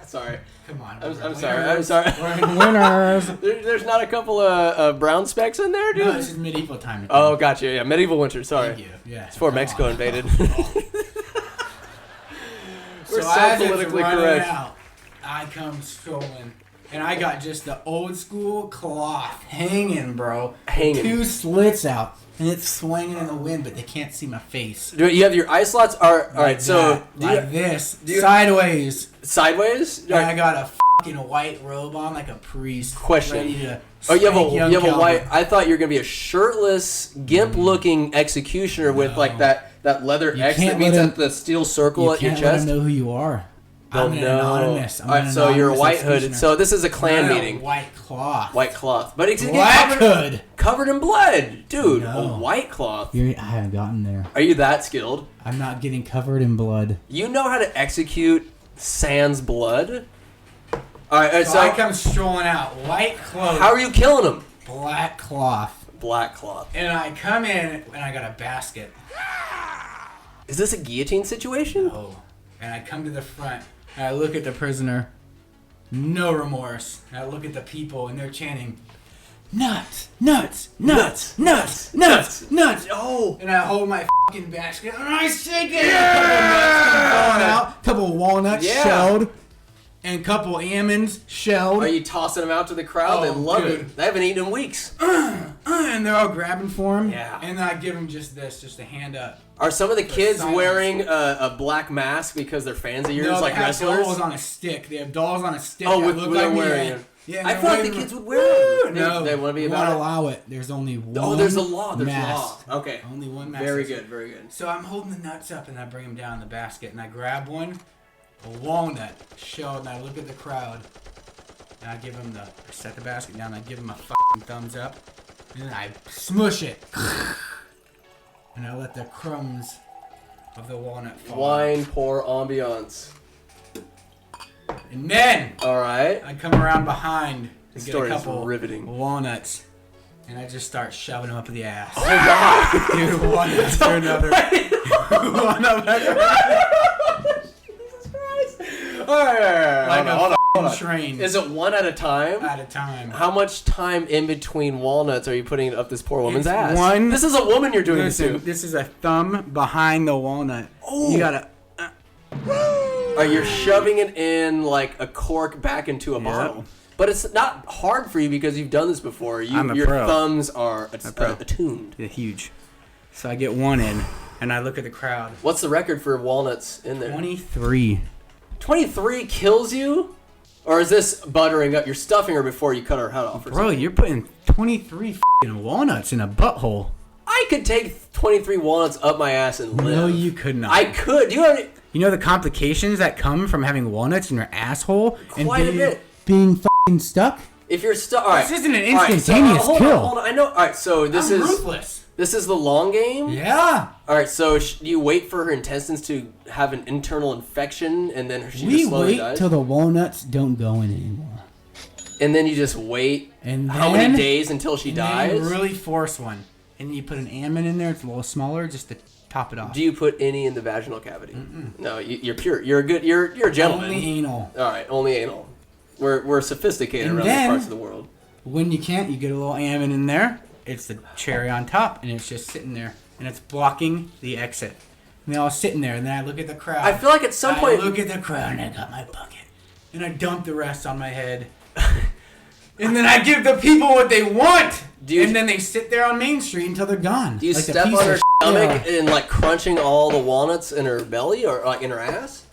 Sorry. Come on. I'm sorry. We're in winners. There's not a couple of brown specks in there, dude? No, this is medieval time. Oh, gotcha. Yeah, medieval winter. Sorry. Thank you. Yeah. It's before Mexico invaded. We're so politically correct. Out, I come strolling. And I got just the old school cloth hanging, bro. Hanging. 2 slits out. And it's swinging in the wind, but they can't see my face. You have your eye slots? All right, so... Sideways. Sideways? And I got a fucking white robe on like a priest. Question. Ready to you have a white... I thought you were going to be a shirtless, gimp-looking executioner with like that leather X that means at the steel circle at your chest. You can't let them know who you are. I'm anonymous. So you're a white hood. So this is a clan meeting. White cloth. White cloth. But it's black hood. Covered in blood. Dude, a white cloth. I haven't gotten there. Are you that skilled? I'm not getting covered in blood. You know how to execute sans blood? Alright, so I come strolling out. White clothes. How are you killing them? Black cloth. Black cloth. And I come in and I got a basket. Is this a guillotine situation? No. And I come to the front. And I look at the prisoner, no remorse. And I look at the people, and they're chanting, nuts, nuts, nuts, nuts, nuts, nuts. Oh! And I hold my fucking basket, and I shake it. Yeah! A couple nuts come falling out, couple walnuts shelled. and a couple almonds shelled. Are you tossing them out to the crowd? They love dude. it. They haven't eaten in weeks. And they're all grabbing for him. Yeah. And then I give them just a hand up. Are some of the kids silence. wearing a black mask because they're fans of yours, No, like they have wrestlers? dolls on a stick. They have dolls on a stick. Oh, that with look they're like me. wearing it. Yeah, I they're thought the waving kids them. would wear them. No, They want to be we about won't it. allow it. There's only one. Oh, there's a law. There's mask. a law. Okay. Only one mask. Very good. Very good. So I'm holding the nuts up and I bring them down in the basket and I grab one, a walnut shelled, and I look at the crowd and I give them I set the basket down. I give them a fucking thumbs up and then I smush it and I let the crumbs of the walnut fall. Wine pour ambiance. And then All right. I come around behind to This get a story is couple riveting. walnuts. And I just start shoving them up the ass. Oh God. Dude, one after another. One after another. Jesus Christ. All right. Like Hold a on. f***ing train. Is it one at a time? At a time. How much time in between walnuts are you putting up this poor woman's It's ass? one- This is a woman you're doing Listen, this to. this is a thumb behind the walnut. Oh. You gotta... Are you shoving it in like a cork back into a bottle? But it's not hard for you because you've done this before. I'm a your pro. thumbs are pro. attuned. They're huge. So I get one in, and I look at the crowd. What's the record for walnuts in there? 23. 23 kills you? Or is this buttering up? You're stuffing her before you cut her head off or Bro, something? you're putting 23 f***ing walnuts in a butthole. I could take 23 walnuts up my ass and live. No, you could not. I could. Do you have any... You know the complications that come from having walnuts in your asshole? Quite a bit. Being f***ing stuck? If you're stuck... All right. This isn't an All right, instantaneous hold kill. on, hold on. I know... All right, so this I'm is... ruthless. This is the long game? Yeah. All right, so do you wait for her intestines to have an internal infection, and then she We just slowly wait dies? till the walnuts don't go in anymore. And then you just wait And how then- many days until she Then you dies? really force one. And you put an almond in there. It's a little smaller just to top it off. Do you put any in the vaginal cavity? No, you're pure. You're a good. You're a gentleman. Only anal. All right, only anal. We're sophisticated And around these then- parts of the world. When you can't, you get a little almond in there. It's the cherry on top, and it's just sitting there, and it's blocking the exit. And they're all sitting there, and then I look at the crowd. I feel like at some point, I look at the crowd, and I got my bucket, and I dump the rest on my head. And then I give the people what they want. And then they sit there on Main Street until they're gone. do you Like the step piece on her of stomach shit. and like crunching all the walnuts in her belly or like in her ass?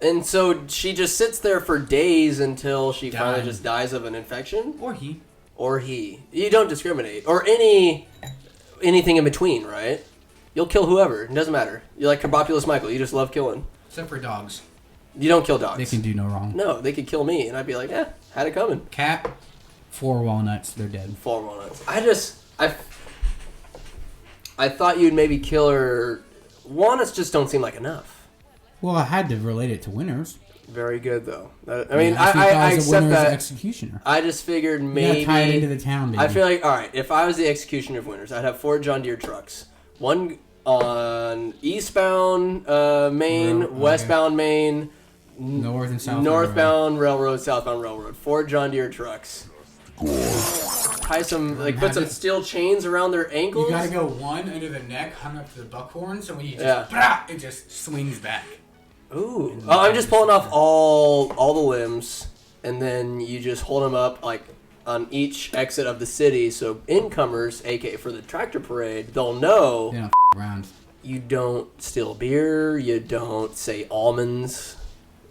And so she just sits there for days until she finally Dying. just dies of an infection, Or he. or he. You don't discriminate, or anything in between, right? You'll kill whoever. It doesn't matter. You're like Carbopulous Michael. You just love killing. Except for dogs. You don't kill dogs. They can do no wrong. No, they could kill me, and I'd be like, had it coming. Cat. 4 walnuts, they're dead. 4 walnuts. I thought you'd maybe kill her. Walnuts just don't seem like enough. Well, I had to relate it to winners. Very good though. I mean, That's I because the accept winner is the that. executioner. I just figured You maybe. gotta tie it into the town, baby. I feel like, all right, if I was the executioner of winners, I'd have 4 John Deere trucks. One on eastbound Maine, Road, okay. westbound Maine, north and south. northbound railroad, southbound railroad. 4 John Deere trucks. Tie some, like, put some steel chains around their ankles. You gotta go one under the neck, hung up to the buckhorn, so when you just Yeah. it just swings back. Ooh. Oh, I'm just pulling off all the limbs, and then you just hold them up like on each exit of the city, so incomers, aka for the tractor parade, they'll know They don't around. you don't steal beer, you don't say almonds,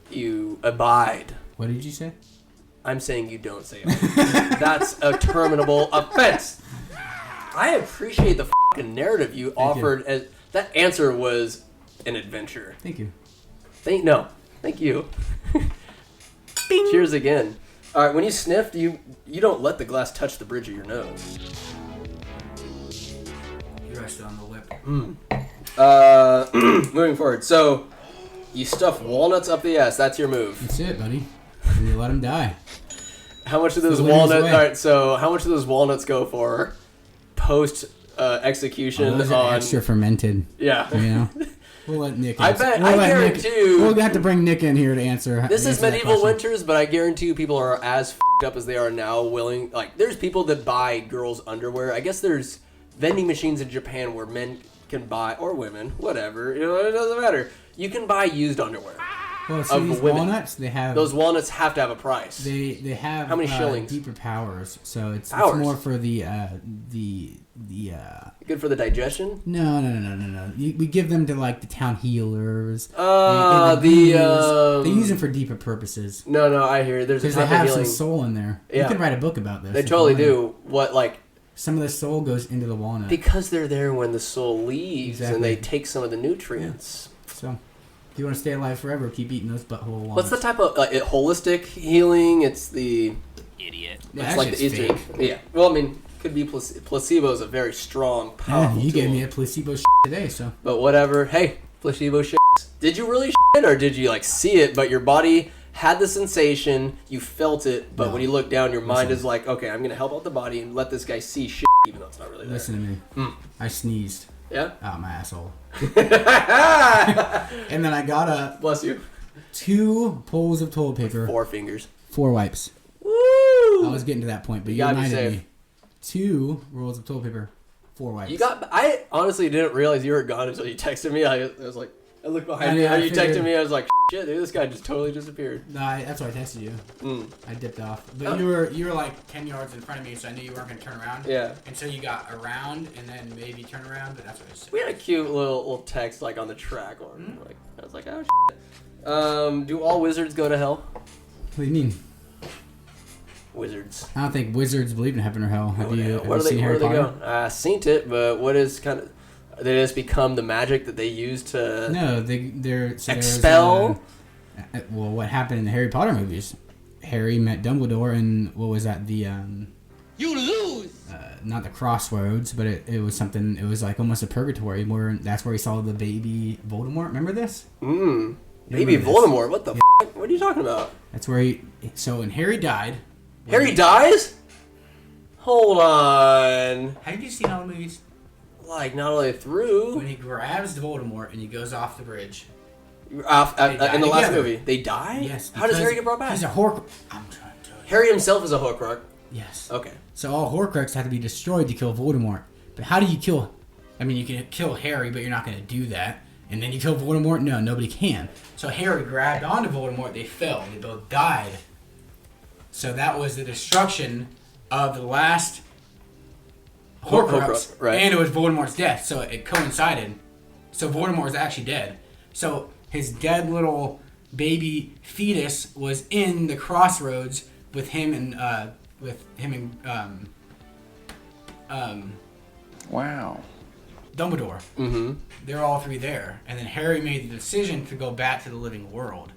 you abide. What did you say? I'm saying you don't say almonds. That's a terminable offense. I appreciate the fucking narrative you offered. As that answer was an adventure. Thank you. Thank you. Cheers again. All right, when you sniff, you don't let the glass touch the bridge of your nose. You rest it on the lip. Moving forward, so you stuff walnuts up the ass. That's your move. That's it, buddy. And you let them die. How much do those the winner's walnuts? way. All right, so how much do those walnuts go for post execution Those are on? extra fermented. Yeah. You know. We'll let Nick. I answer. bet- We'll I let guarantee Nick, you- We'll have to bring Nick in here to answer. This is answer that medieval question. winters, but I guarantee you people are as f***ed up as they are now. There's people that buy girls' underwear. I guess there's vending machines in Japan where men can buy, or women, whatever. You know, it doesn't matter. You can buy used underwear. Well, see, of these women. walnuts, they have Those walnuts have to have a price. they have How many shillings? deeper powers, so it's Powers? more for the Good for the digestion. No. We give them to like the town healers. The they use them for deeper purposes No, I hear you. There's a because they type of have some healing. soul in there. Yeah. You could write a book about this. They if you totally wanted. do. What like Some of the soul goes into the walnut. because they're there when the soul leaves Exactly. and they take some of the nutrients. So, if you want to stay alive forever, keep eating those butthole walnuts. What's the type of holistic healing? It's the Idiot. Yeah, it's that like the shit's Eastern. fake. Yeah. Well, I mean, could be placebo is a very strong, Yeah, powerful you gave tool. me a placebo today, so. But whatever. Hey, placebo shit. Did you really shit or did you like see it, but your body had the sensation, you felt it, but No. when you look down, your mind Listen. is like, okay, I'm gonna help out the body and let this guy see shit, even though it's not really there. Listen to me. I sneezed Yeah. out my asshole. And then I got up, Bless you. 2 pulls of toilet paper, 4 fingers. 4 wipes. Woo! I was getting to that point, but you gotta be reminded safe. me. 2 rolls of toilet paper, 4 wipes. I honestly didn't realize you were gone until you texted me. I was like, I looked behind I me. know, How I you figured- texted me? I was like, shit, dude, this guy just totally disappeared. No, that's why I texted you. I dipped off, but Oh. you were like 10 yards in front of me, so I knew you weren't gonna turn around. Yeah. And so you got around and then maybe turn around, but that's what I said. We had a cute little text like on the track. Or, like, I was like, oh shit. Do all wizards go to hell? What do you mean? Wizards. I don't think wizards believe in heaven or hell. Have you Where do seen Harry they Potter? go? I seen it, but what is kind of? They just become the magic that they use to. No, they're so there's, Expel? Well, what happened in the Harry Potter movies? Harry met Dumbledore, and what was that? The You lose! not the crossroads, but it was something. It was like almost a purgatory. Where that's where he saw the baby Voldemort. Remember this? Maybe Remember this? Voldemort. What the? F- What are you talking about? That's where he. So when Harry died. Harry dies? Hold on. Have you seen all the movies? Like not only through When he grabs Voldemort and he goes off the bridge. in the last together. movie, they die. Yes. How does because Harry get brought back? He's a Horcrux. I'm trying to tell you. Harry himself is a Horcrux. Yes. Okay. So all Horcruxes have to be destroyed to kill Voldemort. But how do you kill? I mean, you can kill Harry, but you're not going to do that. And then you kill Voldemort? No, nobody can. So Harry grabbed onto Voldemort. They fell. They both died. So that was the destruction of the last Horcrux, right. and it was Voldemort's death. So it coincided. So Voldemort was actually dead. So his dead little baby fetus was in the crossroads with him and Wow. Dumbledore. Mm-hmm. They're all 3 there, and then Harry made the decision to go back to the living world.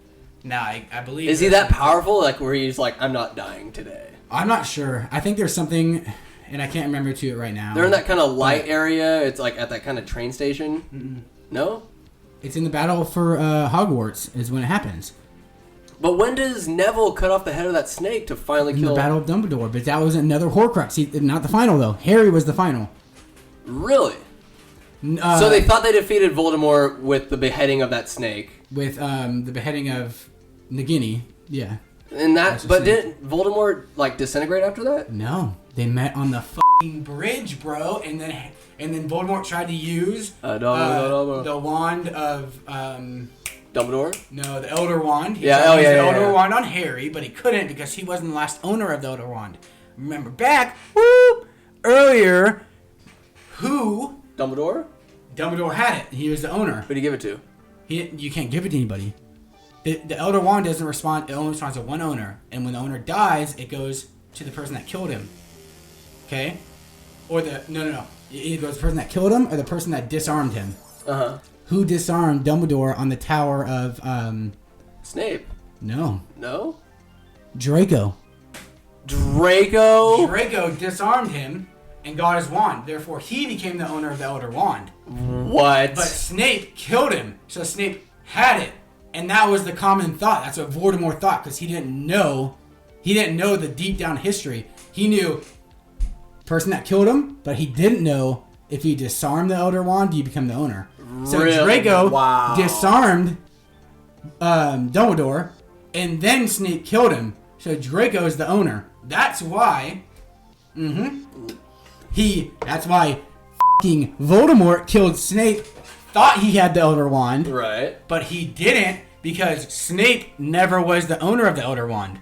Now I believe. Is he that powerful? Like where he's like, I'm not dying today. I'm not sure. I think there's something, and I can't remember to it right now. They're in that kind of light area. It's like at that kind of train station. No? It's in the battle for Hogwarts is when it happens. But when does Neville cut off the head of that snake to finally In kill? the Battle of Dumbledore, but that was another Horcrux. Not the final though. Harry was the final. Really? So they thought they defeated Voldemort with the beheading of that snake. with the beheading of Nagini. Yeah. And That's that, the but snake. didn't Voldemort like disintegrate after that? No, they met on the fucking bridge, bro, and then Voldemort tried to use the wand of Dumbledore? no, the Elder Wand. He Yeah, tried to use the yeah. Elder Wand on Harry, but he couldn't because he wasn't the last owner of the Elder Wand. Remember back earlier, who Dumbledore? Dumbledore had it. He was the owner. Who'd he give it to? You can't give it to anybody. The Elder Wand doesn't respond. It only responds to one owner, and when the owner dies, it goes to the person that killed him. Okay, or no. It either goes to the person that killed him or the person that disarmed him. Who disarmed Dumbledore on the Tower of Snape. No, No? Draco. Draco? Draco disarmed him and got his wand. Therefore, he became the owner of the Elder Wand. What? But Snape killed him, so Snape had it, and that was the common thought. That's what Voldemort thought, because he didn't know the deep down history. He knew the person that killed him, but he didn't know if he disarmed the Elder Wand, do you become the owner? So Really? Draco Wow. disarmed Dumbledore, and then Snape killed him. So Draco is the owner. That's why. That's why fucking Voldemort killed Snape. Thought he had the Elder Wand, Right. but he didn't because Snape never was the owner of the Elder Wand.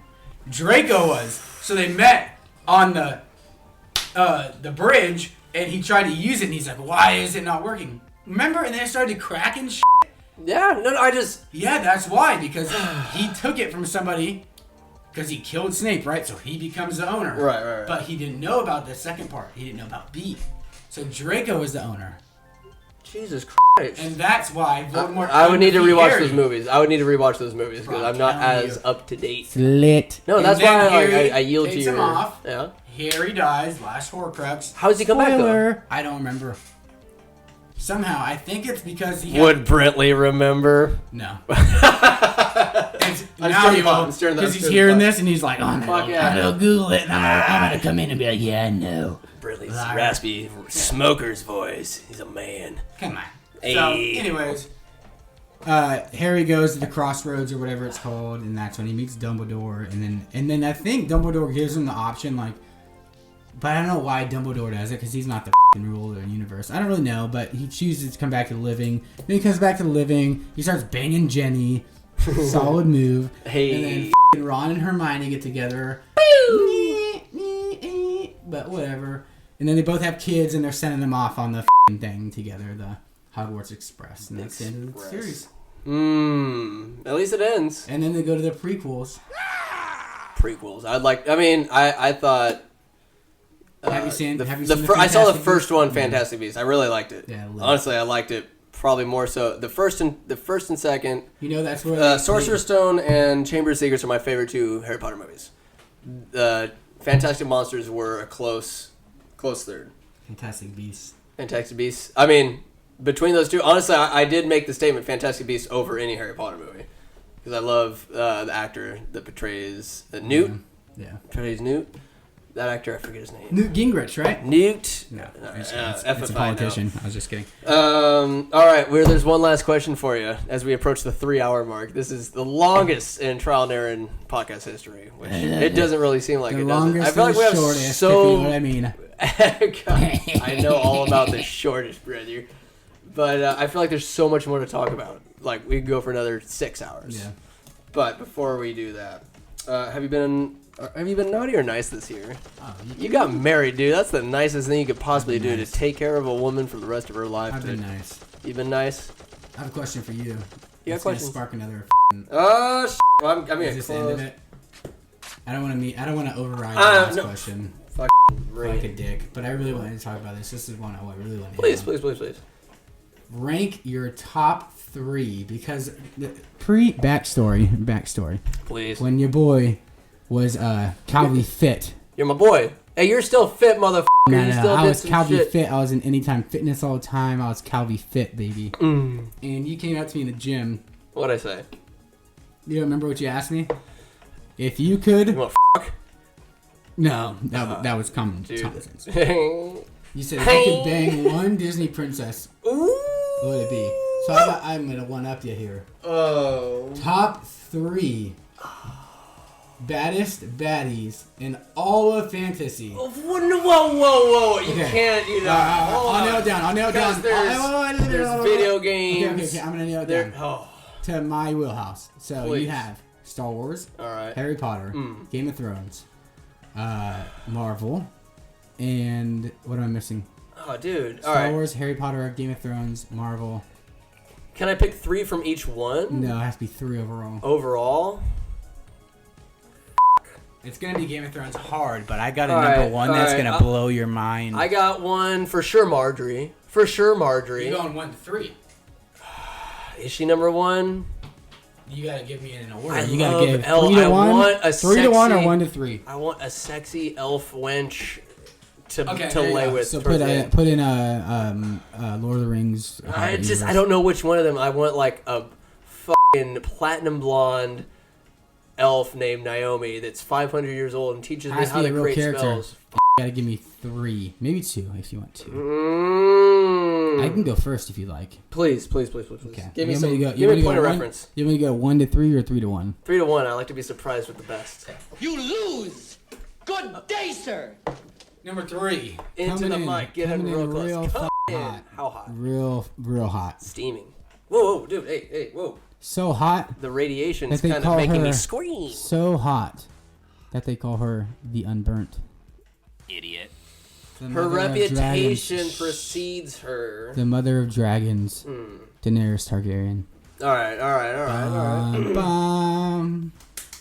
Draco was. So they met on the bridge, and he tried to use it, and he's like, why is it not working? Remember? And then it started cracking shit. Yeah, no, I just... Yeah, that's why, because he took it from somebody, because he killed Snape, right? So he becomes the owner. Right. But he didn't know about the second part. He didn't know about B. So Draco is the owner. Jesus Christ. And that's why Voldemort... I would need to rewatch Harry. those movies. I would need to rewatch those movies because Bro, I'm not telling as you. up to date. Lit. No, And that's then why Harry I yield to takes your... him off. Yeah. Harry dies, last Horcrux. How does he come back, though? I don't remember. Somehow, I think it's because he... Would Brentley remember? No. I'm Now stirring he the pot, will, I'm stirring the- because I'm he's stirring the hearing pot. this, and he's like, oh, no, Fuck yeah. I'm going to Google it, and I'm going to come in and be like, yeah, I know. Brentley's Liar. raspy smoker's voice. He's a man. Come on. Hey. So, anyways, Harry goes to the crossroads or whatever it's called, and that's when he meets Dumbledore, and then I think Dumbledore gives him the option, like, but I don't know why Dumbledore does it, because he's not the f***ing ruler of the universe. I don't really know, but he chooses to come back to the living. Then he comes back to the living. He starts banging Jenny. Solid move. Hey. And then f***ing Ron and Hermione get together. But whatever. And then they both have kids, and they're sending them off on the f***ing thing together, the Hogwarts Express. And that's the end of the series. At least it ends. And then they go to the prequels. Prequels. I thought... Have you seen the I saw the Fantastic first Beasts? one, Fantastic Beasts. I really liked it. Yeah, I love it. Honestly, I liked it probably more so. The first and second. You know that's where Sorcerer's Stone and Chamber of Secrets are my favorite two Harry Potter movies. Fantastic Monsters were a close third. Fantastic Beasts. Fantastic Beasts. I mean, between those two, honestly, I did make the statement Fantastic Beasts over any Harry Potter movie because I love the actor that portrays Newt. Yeah. Portrays Newt. That actor, I forget his name. Newt Gingrich, right? Newt. No, it's FFI, a politician. I was just kidding. All right, there's one last question for you as we approach the 3-hour mark. This is the longest in Trial and Error in podcast history, which it doesn't really seem like The it does. longest I feel like we have shortest, if so. you know what I mean. God, I know all about the shortest, brother. But I feel like there's so much more to talk about. Like, we could go for another 6 hours. Yeah. But before we do that, have you been naughty or nice this year? Oh, You got married, dude. That's the nicest thing you could possibly do nice. to take care of a woman for the rest of her life. I've been dude. nice. You've been nice. I have a question for you. You got It's gonna questions? spark another. Oh, well, I'm Is getting this the end close. of it? I don't want to override the last no. question. Fuck. Like a dick, but I really wanted to talk about this. This is one I really want to. Please. Rank your top 3 because the backstory. Please. When your boy was Calvert fit. You're my boy. Hey, you're still fit, motherfucker. You still I did was some Calvert shit. fit. I was in Anytime Fitness all the time. I was Calvert fit, baby. Mm. And you came up to me in the gym. What'd I say? You don't remember what you asked me? If you could. You want No, that was common dude. sense. Ooh. You said if you could bang one Disney princess, what would it be? So I'm gonna one up you here. Oh. Top 3 baddest baddies in all of fantasy. Whoa. You Okay. can't, I'll nail it down. Because there's video games. Okay, I'm gonna nail it There, down oh, to my wheelhouse. So Please. you have Star Wars, alright. Harry Potter, Game of Thrones, Marvel, and what am I missing? Oh, dude. Star Alright. Wars, Harry Potter, Game of Thrones, Marvel. Can I pick 3 from each one? No, it has to be 3 overall. Overall? It's gonna be Game of Thrones hard, but I got All number right, 1 all that's right. gonna blow your mind. I got one for sure, Marjorie. For sure, Marjorie. You're going 1 to 3. Is she number 1? You gotta give me it in a order. I You gotta love give Elle. 3 to I 1, want a 3 to 1, or sexy- 1 to 3. I want a sexy elf wench to Okay, there you lay go. with. So towards put the end. put in Lord of the Rings. I don't know which one of them. I want like a fucking platinum blonde elf named Naomi that's 500 years old and teaches me Has how to be to a real create character. spells. Gotta give me 3, maybe 2 if you want to. I Mm. can go first if you like. Please. Okay. Give me You some. want me to go- Give you me want a to point go of one- reference. You want me to go 1 to 3 or 3 to 1? 3 to 1. I like to be surprised with the best. You lose. Good day, sir. Number 3. Into the mic. Get it real close. Real Come fucking in. hot. How hot? Real hot. Steaming. Whoa, dude. Hey, whoa. So hot. The radiation that is they kind of call making her me scream. So hot that they call her the Unburnt. Idiot. The Her mother of reputation dragons. precedes her. The mother of dragons. Daenerys Targaryen. All right.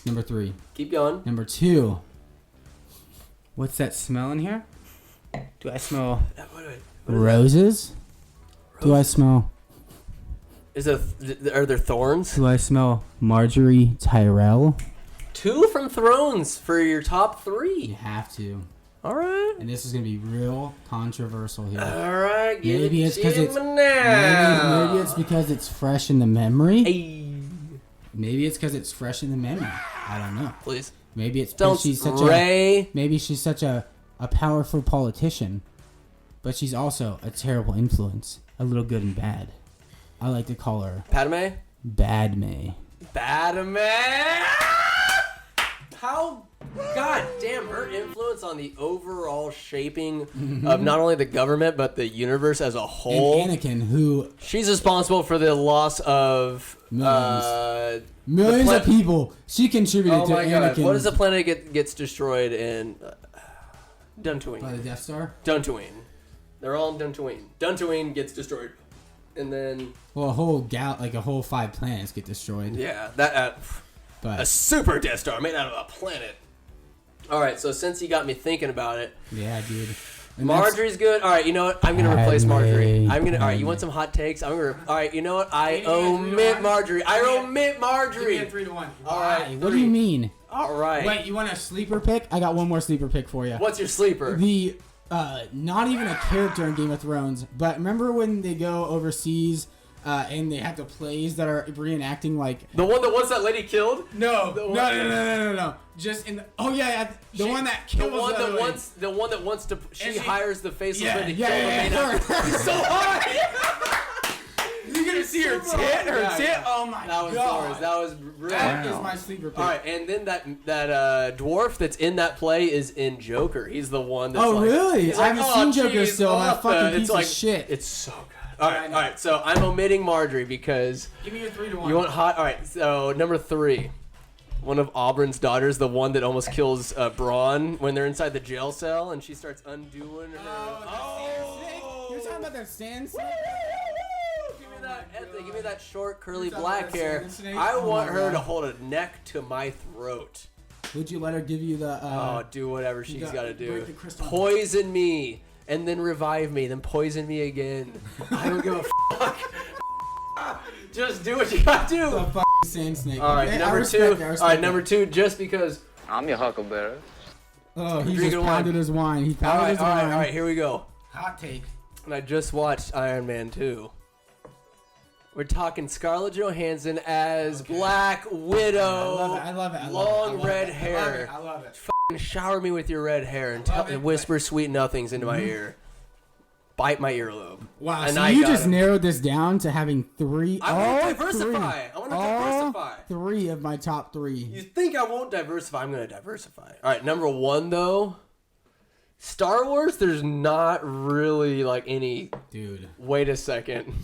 Number 3. Keep going. Number 2. What's that smell in here? Do I smell roses? Do I smell? Are there thorns? Do I smell Marjorie Tyrell? 2 from Thrones for your top You 3. have to. All right. And this is gonna be real controversial here. All right. Maybe it's because it's now. maybe it's because it's fresh in the memory. Hey, Maybe it's because it's fresh in the memory. I don't know. please. Maybe it's Don't because she's such Ray. maybe she's such a powerful politician, but she's also a terrible influence, a little good and bad. I like to call her Padme. Badme. Padme. How? God damn, her influence on the overall shaping of not only the government but the universe as a whole. And Anakin, who She's responsible for the loss of millions of people. She contributed Oh to my god! Anakin. What is the planet gets destroyed in Dantooine? By the Death Star? Dantooine. They're all in Dantooine. Dantooine gets destroyed, and then Well, a whole 5 planets get destroyed. yeah, that a But super Death Star made out of a planet. All right, so since you got me thinking about it, yeah, dude. And Marjorie's good. All right, you know what? I'm gonna replace Marjorie. All right, you want Padme. some hot takes? All right, you know what? I omit Marjorie. I omit Marjorie. 3-1. All right, What do you mean? All right. Wait, you want a sleeper pick? I got one more sleeper pick for you. What's your sleeper? The not even a character in Game of Thrones, but remember when they go overseas and they have the plays that are reenacting like The one that once that lady killed? no. Just in the the one that kills the one the that other wants the one that wants to she hires the faceless man to kill yeah, the main actor. He's so high. You gonna see her tit? Her tit? Oh my That was god. yours. That was brilliant. That is my sleeper pick. All right, and then that dwarf that's in that play is in Joker. He's the one that's Oh, like, really? he's I like, haven't "Oh, seen Joker geez, still. I'm a fucking it's piece of like, shit. It's so good. All right. So I'm omitting Marjorie because Give me your 3-1. you want hot. All right. So number 3. One of Auburn's daughters, the one that almost kills Braun when they're inside the jail cell, and she starts undoing her. You're talking about that sand snake? Give me that, Anthony, give me that short, curly talking black about that hair. sand snake? I Oh want my her God. to hold a neck to my throat. Would you let her give you the? Do whatever she's got to do. break the crystal. Poison me, and then revive me, then poison me again. I don't give a fuck. Just do what you got to do. The fucking sand snake. All right, Okay, I number respect 2. it, I All right, respect number it. 2. Just because. I'm your huckleberry. Oh, he Drinking just wine. pounded his wine. He All pounded right, his all wine. right, all right. Here we go. Hot take. And I just watched Iron Man 2. We're talking Scarlett Johansson as Black Widow. I love it. Long red hair. I love it. F***ing shower me with your red hair and Love it, whisper sweet nothings into my ear. Bite my earlobe. Wow, And so I you got just him. narrowed this down to having 3. I wanna all diversify. 3. I wanna All diversify. 3 of my top 3. You think I won't diversify? I'm going to diversify. All right, number 1 though. Star Wars. There's not really like any. Dude. Wait a second.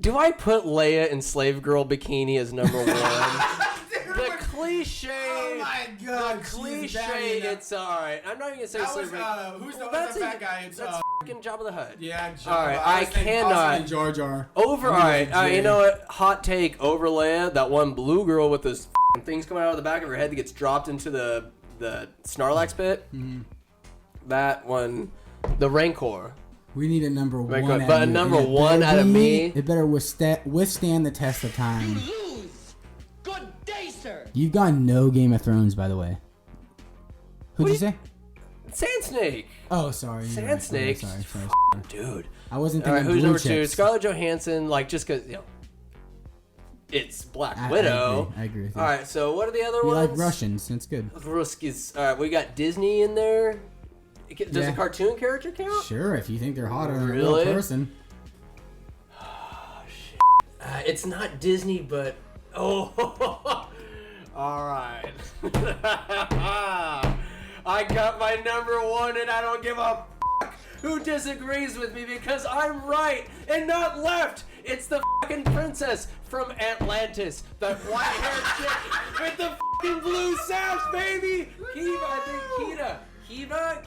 Do I put Leia in Slave Girl Bikini as number 1? The cliche. Oh my god. Cliche. It's all right. I'm not even gonna say That Slave was, Girl. who's the That's other it. fat guy? It's, That's fucking Jabba the Hutt. Yeah, All right, I cannot. Jar Jar. Over. All right. You know what? Hot take over Leia. That one blue girl with those things coming out of the back of her head that gets dropped into the Snorlax pit. Mm-hmm. That one. The Rancor. We need a number 1. But out a of you. number And it 1 better out of be- me. It better withstand the test of time. Lose. Good day, sir. You've gone no Game of Thrones, by the way. Who'd you say? Sand Snake. Oh, sorry. you're Sand right. Snake. Sorry. Dude. I wasn't All right, thinking who's blue number 2? chips. Scarlett Johansson, like, just because, it's Black I Widow. agree with you. All right, so what are the other You ones? like Russians. That's good. Ruskies. All right, we got Disney in there. Does Yeah. a cartoon character count? Sure, if you think they're hotter than a Really? real person. It's not Disney, but... Oh, all right. I got my number 1, and I don't give a f*** who disagrees with me because I'm right and not left. It's the fucking princess from Atlantis. The white-haired chick with the fucking blue sash, baby. Kiva, I think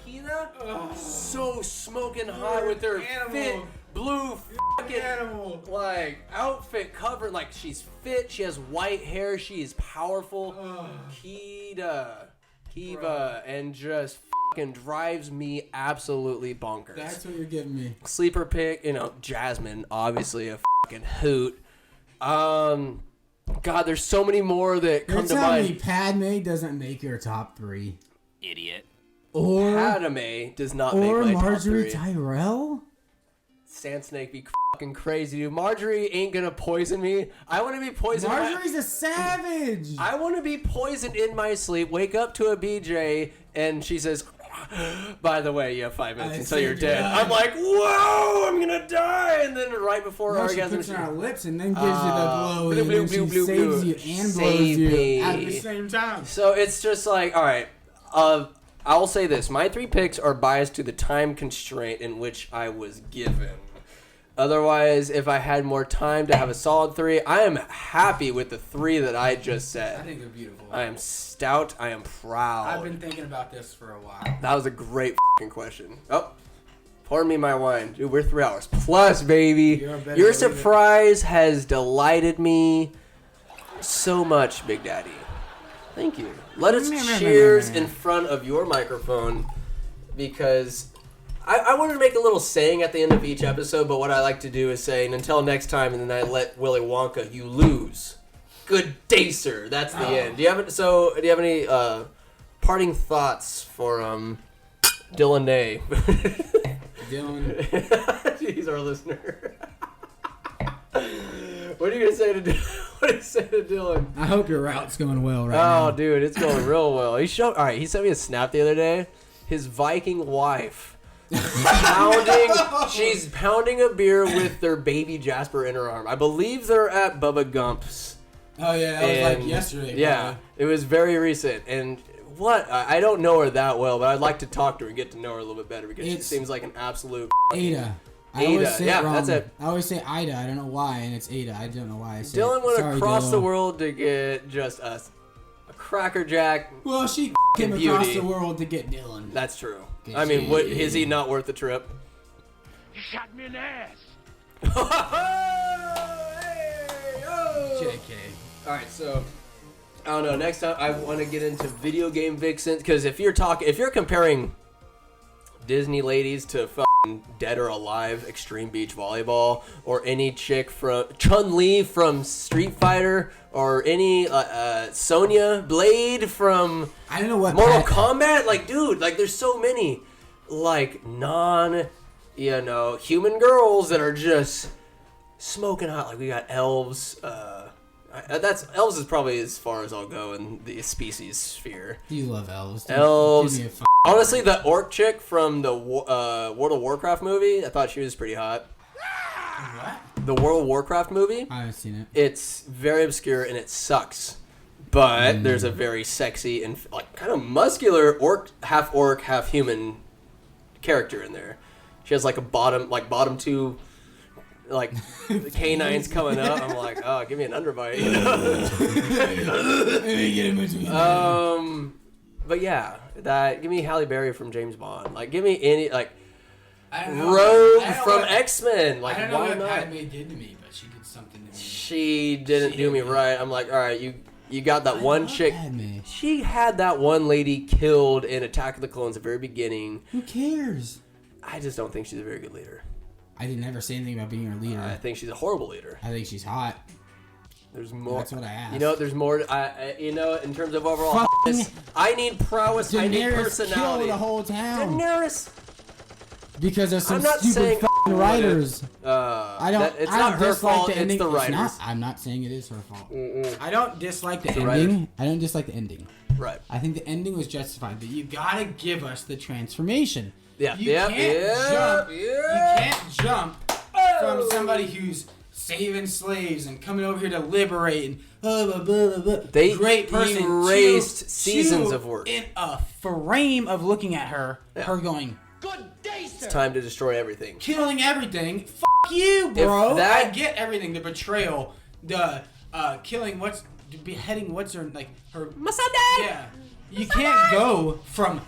Kiva. So smoking hot with her fit blue fucking like outfit covered. Like she's fit. She has white hair. She is powerful. Kiva, and just fucking drives me absolutely bonkers. That's what you're giving me. Sleeper pick, Jasmine, obviously a fucking hoot. God, there's so many more that come to mind. Me Padme doesn't make your top 3. Idiot. Or Padme does not make my Marjorie top 3. Tyrell? Sand Snake be fucking crazy, dude. Marjorie ain't gonna poison me. I want to be poisoned. Marjorie's a savage. I want to be poisoned in my sleep, wake up to a BJ, and she says, by the way, you have 5 minutes until you're dead. I'm like, whoa, I'm gonna die. And then right before orgasm, she puts on her lips and then gives you the blow, and then she saves you and blows you at the same time. So it's just like, all right, I'll say this. My 3 picks are biased to the time constraint in which I was given. Otherwise, if I had more time to have a solid 3, I am happy with the 3 that I just said. I think they're beautiful. I am stout. I am proud. I've been thinking about this for a while. That was a great fucking question. Oh, pour me my wine. Dude, we're 3 hours plus, baby. Your surprise has delighted me so much, Big Daddy. Thank you. Let us cheers in front of your microphone because I wanted to make a little saying at the end of each episode, but what I like to do is say, until next time, and then I let Willy Wonka, you lose. Good day, sir. That's the end. Do you have any parting thoughts for Dylan Day? Dylan. He's our listener. What are you gonna say to Dylan? I hope your route's going well right now. Oh, dude, it's going real well. He sent me a snap the other day. His Viking wife. She's pounding a beer with their baby Jasper in her arm. I believe they're at Bubba Gump's. Oh yeah, that was like yesterday. Yeah, it was very recent. And I don't know her that well, but I'd like to talk to her and get to know her a little bit better because she seems like an absolute Ada. I always say it wrong. That's it. I always say Ida. I don't know why, and it's Ada. I don't know why I say Dylan went across Dylan. the world to get just a Cracker Jack. Well, she came across the world to get Dylan. That's true. I mean, is he not worth the trip? You shot me in the ass. JK. All right, so I don't know. Next time I want to get into video game vixens because if you're comparing Disney ladies to fucking Dead or Alive Extreme Beach Volleyball or any chick from Chun-Li from Street Fighter or any Sonya Blade from I don't know what Mortal Kombat, like dude, like there's so many like human girls that are just smoking hot. Like we got elves. Elves is probably as far as I'll go in the species sphere. You love elves. Elves. Honestly, the orc chick from the World of Warcraft movie, I thought she was pretty hot. What? The World of Warcraft movie? I haven't seen it. It's very obscure and it sucks. But there's a very sexy and like kind of muscular orc, half human character in there. She has like a bottom two like canines coming up. I'm like, oh, give me an underbite. But yeah, give me Halle Berry from James Bond. Like, give me any Rogue from X-Men. Like, I don't know why what not? Padme did to me, but she did something to me. She didn't do me right. I'm like, all right, you got that one chick. Padme. She had that one lady killed in Attack of the Clones at the very beginning. Who cares? I just don't think she's a very good leader. I did never say anything about being her leader. I think she's a horrible leader. I think she's hot. There's more. That's what I asked. There's more. In terms of overall hotness, I need prowess. I need personality. Killed the whole town. Daenerys. Because of some I'm not stupid saying f***ing writers. It's not her fault. It's the writers. I'm not saying it is her fault. Mm-mm. I don't dislike the ending. writers. I don't dislike the ending. Right. I think the ending was justified, but you gotta give us the transformation. Yeah. You can't jump from somebody who's saving slaves and coming over here to liberate and blah, blah, blah, blah. They great person erased seasons of work. In a frame of looking at her, her going, Good day, sir. It's time to destroy everything. killing everything, you, bro. that- I get everything. The betrayal, the killing, beheading, like her. Masada! Yeah. You can't go from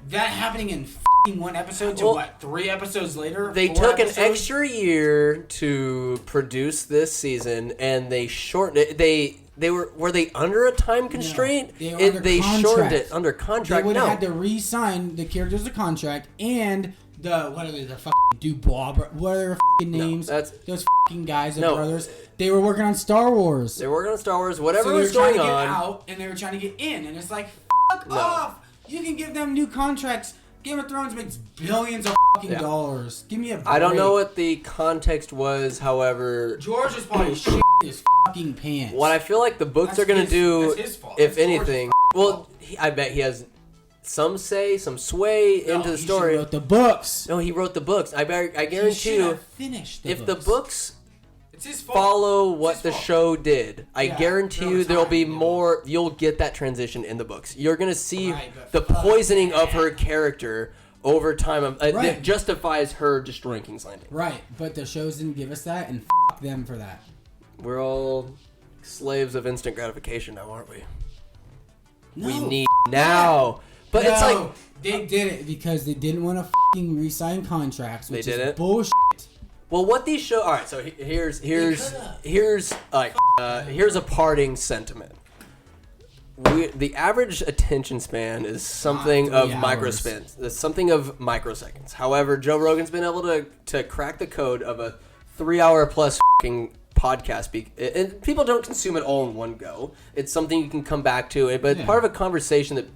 that happening in f***ing one episode to 3 episodes later? They 4 took episodes? an extra year to produce this season, and they shortened it. They were they under a time constraint? No, they were under contract. shortened it under contract. They would No. have had to re-sign the characters to contract and what are they? The fucking Dubois, what are their fucking names? that's- Those fucking guys, the No. brothers. They were working on Star Wars. They were working on Star Wars. Whatever So was they were going trying to on. get out, and they were trying to get in, and it's like, fuck off. You can give them new contracts. Game of Thrones makes billions of fucking dollars. Give me a break. I don't know what the context was, however. George was probably shit his fucking pants. What I feel like the books That's are going to his- do, that's his fault. if That's George's anything. fault. I bet he has some sway into the story. He wrote the books. No, he wrote the books. I He guarantee should you, have finished the if the books it's his fault. follow It's what his the fault. show did, I Yeah, guarantee there you was there'll be time. more. You'll get that transition in the books. You're gonna see Right, but the fuck poisoning of that. her character over time. Right. That justifies her destroying King's Landing. Right, but the shows didn't give us that, and fuck them for that. We're all slaves of instant gratification now, aren't we? No, We need now. But it's No, like they did it because they didn't want to fucking re-sign contracts, which They is didn't? bullshit. well, what these show. All right, so here's a parting sentiment. The average attention span is something Not of 3 microspins. It's something of microseconds. However, Joe Rogan's been able to crack the code of a 3-hour plus fucking podcast. And people don't consume it all in one go. It's something you can come back to. But it's part of a conversation that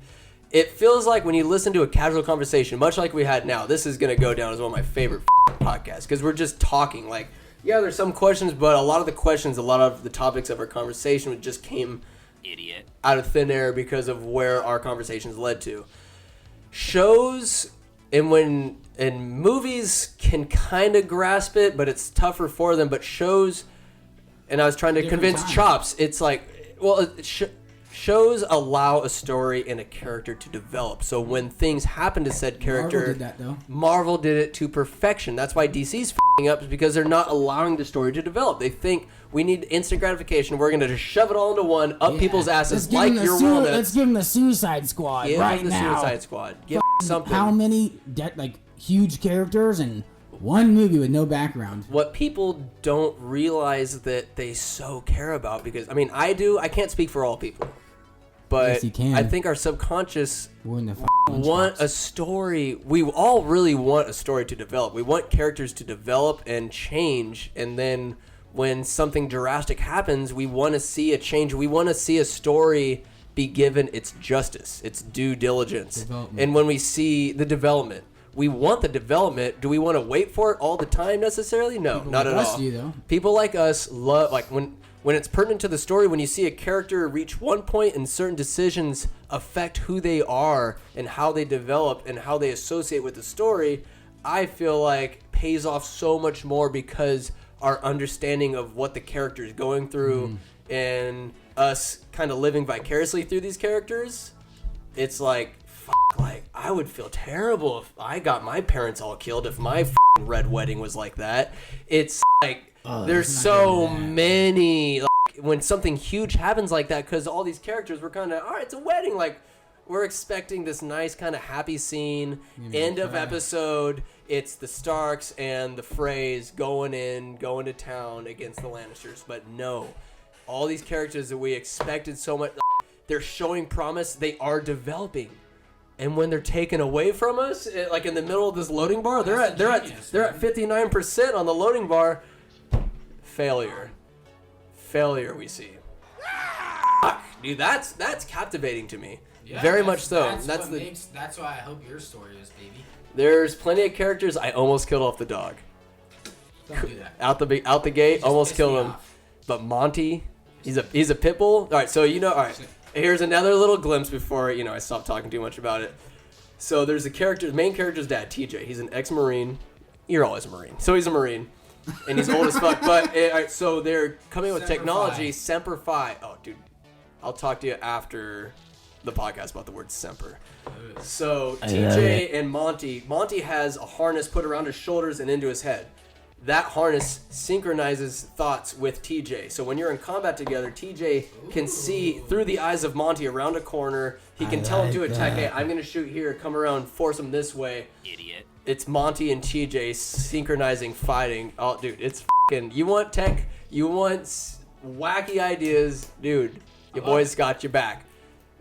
it feels like when you listen to a casual conversation, much like we had now, this is going to go down as one of my favorite podcasts because we're just talking. Like, yeah, there's some questions, but a lot of the questions, a lot of the topics of our conversation just came out of thin air because of where our conversations led to. Shows and movies can kind of grasp it, but it's tougher for them. But shows, and I was trying to Different convince time. Chops, it's like, well, shows allow a story and a character to develop. So when things happen to said character, Marvel did that though. Marvel did it to perfection. That's why DC's f***ing up, is because they're not allowing the story to develop. They think we need instant gratification. We're going to just shove it all into one, up people's asses like your walnuts. Let's give them the Suicide Squad Give right them the now. Suicide Squad. Give something. How many huge characters in one movie with no background? What people don't realize that they so care about, because I mean, I do. I can't speak for all people, but Yes, you can. I think our subconscious We're in the want a story. We all really want a story to develop. We want characters to develop and change, and then when something drastic happens, we want to see a change. We want to see a story be given its justice, its due diligence. And when we see the development, we want the development. Do we want to wait for it all the time necessarily? No, People not like at us all. do, though. People like us love, like when it's pertinent to the story, when you see a character reach one point and certain decisions affect who they are and how they develop and how they associate with the story, I feel like pays off so much more because our understanding of what the character is going through and us kind of living vicariously through these characters, it's like, like I would feel terrible if I got my parents all killed, if my red wedding was like that. It's like there's so many, like, when something huge happens like that, because all these characters were kind of, all right, it's a wedding, like we're expecting this nice kind of happy scene, end of episode. It's the Starks and the Freys going to town against the Lannisters. But no, all these characters that we expected so much, they're showing promise. They are developing. And when they're taken away from us, like in the middle of this loading bar, they're at 59% on the loading bar. Failure we see. Fuck, dude, that's captivating to me. Yeah, Very much so. That's why I hope your story is, baby. There's plenty of characters I almost killed off the dog. Don't do that. Out the gate, Just almost pissed killed me him. off. But Monty, he's a pit bull. All right, so all right. Here's another little glimpse before I stop talking too much about it. So there's the main character's dad, TJ. He's an ex-Marine. You're always a Marine, so he's a Marine, and he's old as fuck. But all right, so they're coming with technology, Semper Fi. Oh, dude, I'll talk to you after the podcast about the word Semper. So TJ and Monty has a harness put around his shoulders and into his head. that harness synchronizes thoughts with TJ. So when you're in combat together, TJ can see through the eyes of Monty around a corner. He can tell him to attack. Hey, I'm going to shoot here. Come around, force him this way. Idiot. It's Monty and TJ synchronizing, fighting. Oh, dude, it's fucking... You want tech? You want wacky ideas? Dude, your boys got your back.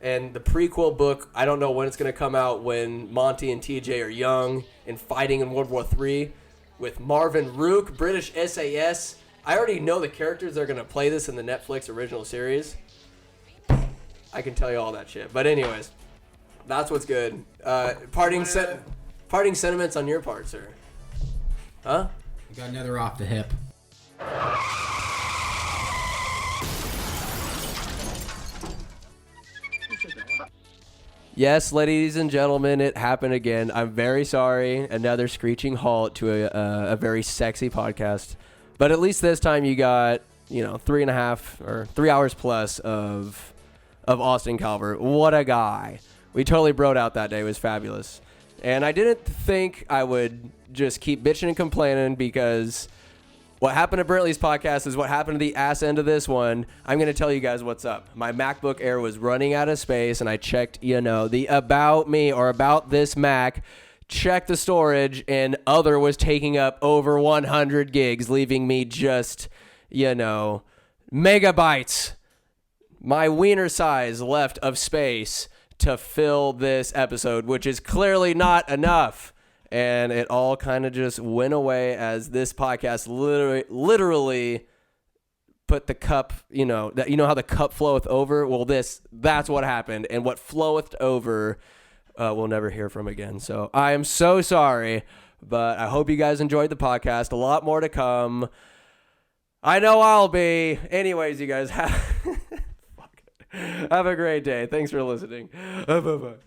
And the prequel book, I don't know when it's going to come out, when Monty and TJ are young and fighting in World War III. With Marvin Rook, British SAS. I already know the characters that are going to play this in the Netflix original series. I can tell you all that shit. But anyways, that's what's good. Parting sentiments on your part, sir. Huh? We got another off the hip. Yes, ladies and gentlemen, it happened again. I'm very sorry. Another screeching halt to a very sexy podcast. But at least this time you got, 3.5 or 3 hours plus of Austin Calvert. What a guy. We totally broed out that day. It was fabulous. And I didn't think I would just keep bitching and complaining, because what happened to Brentley's podcast is what happened to the ass end of this one. I'm going to tell you guys what's up. My MacBook Air was running out of space, and I checked, the about me or about this Mac, checked the storage, and other was taking up over 100 gigs, leaving me just, megabytes. My wiener size left of space to fill this episode, which is clearly not enough. And it all kind of just went away as this podcast literally put the cup, how the cup floweth over? Well, that's what happened. And what floweth over, we'll never hear from again. So I am so sorry, but I hope you guys enjoyed the podcast. A lot more to come. I know I'll be. Anyways, you guys have a great day. Thanks for listening. Bye-bye.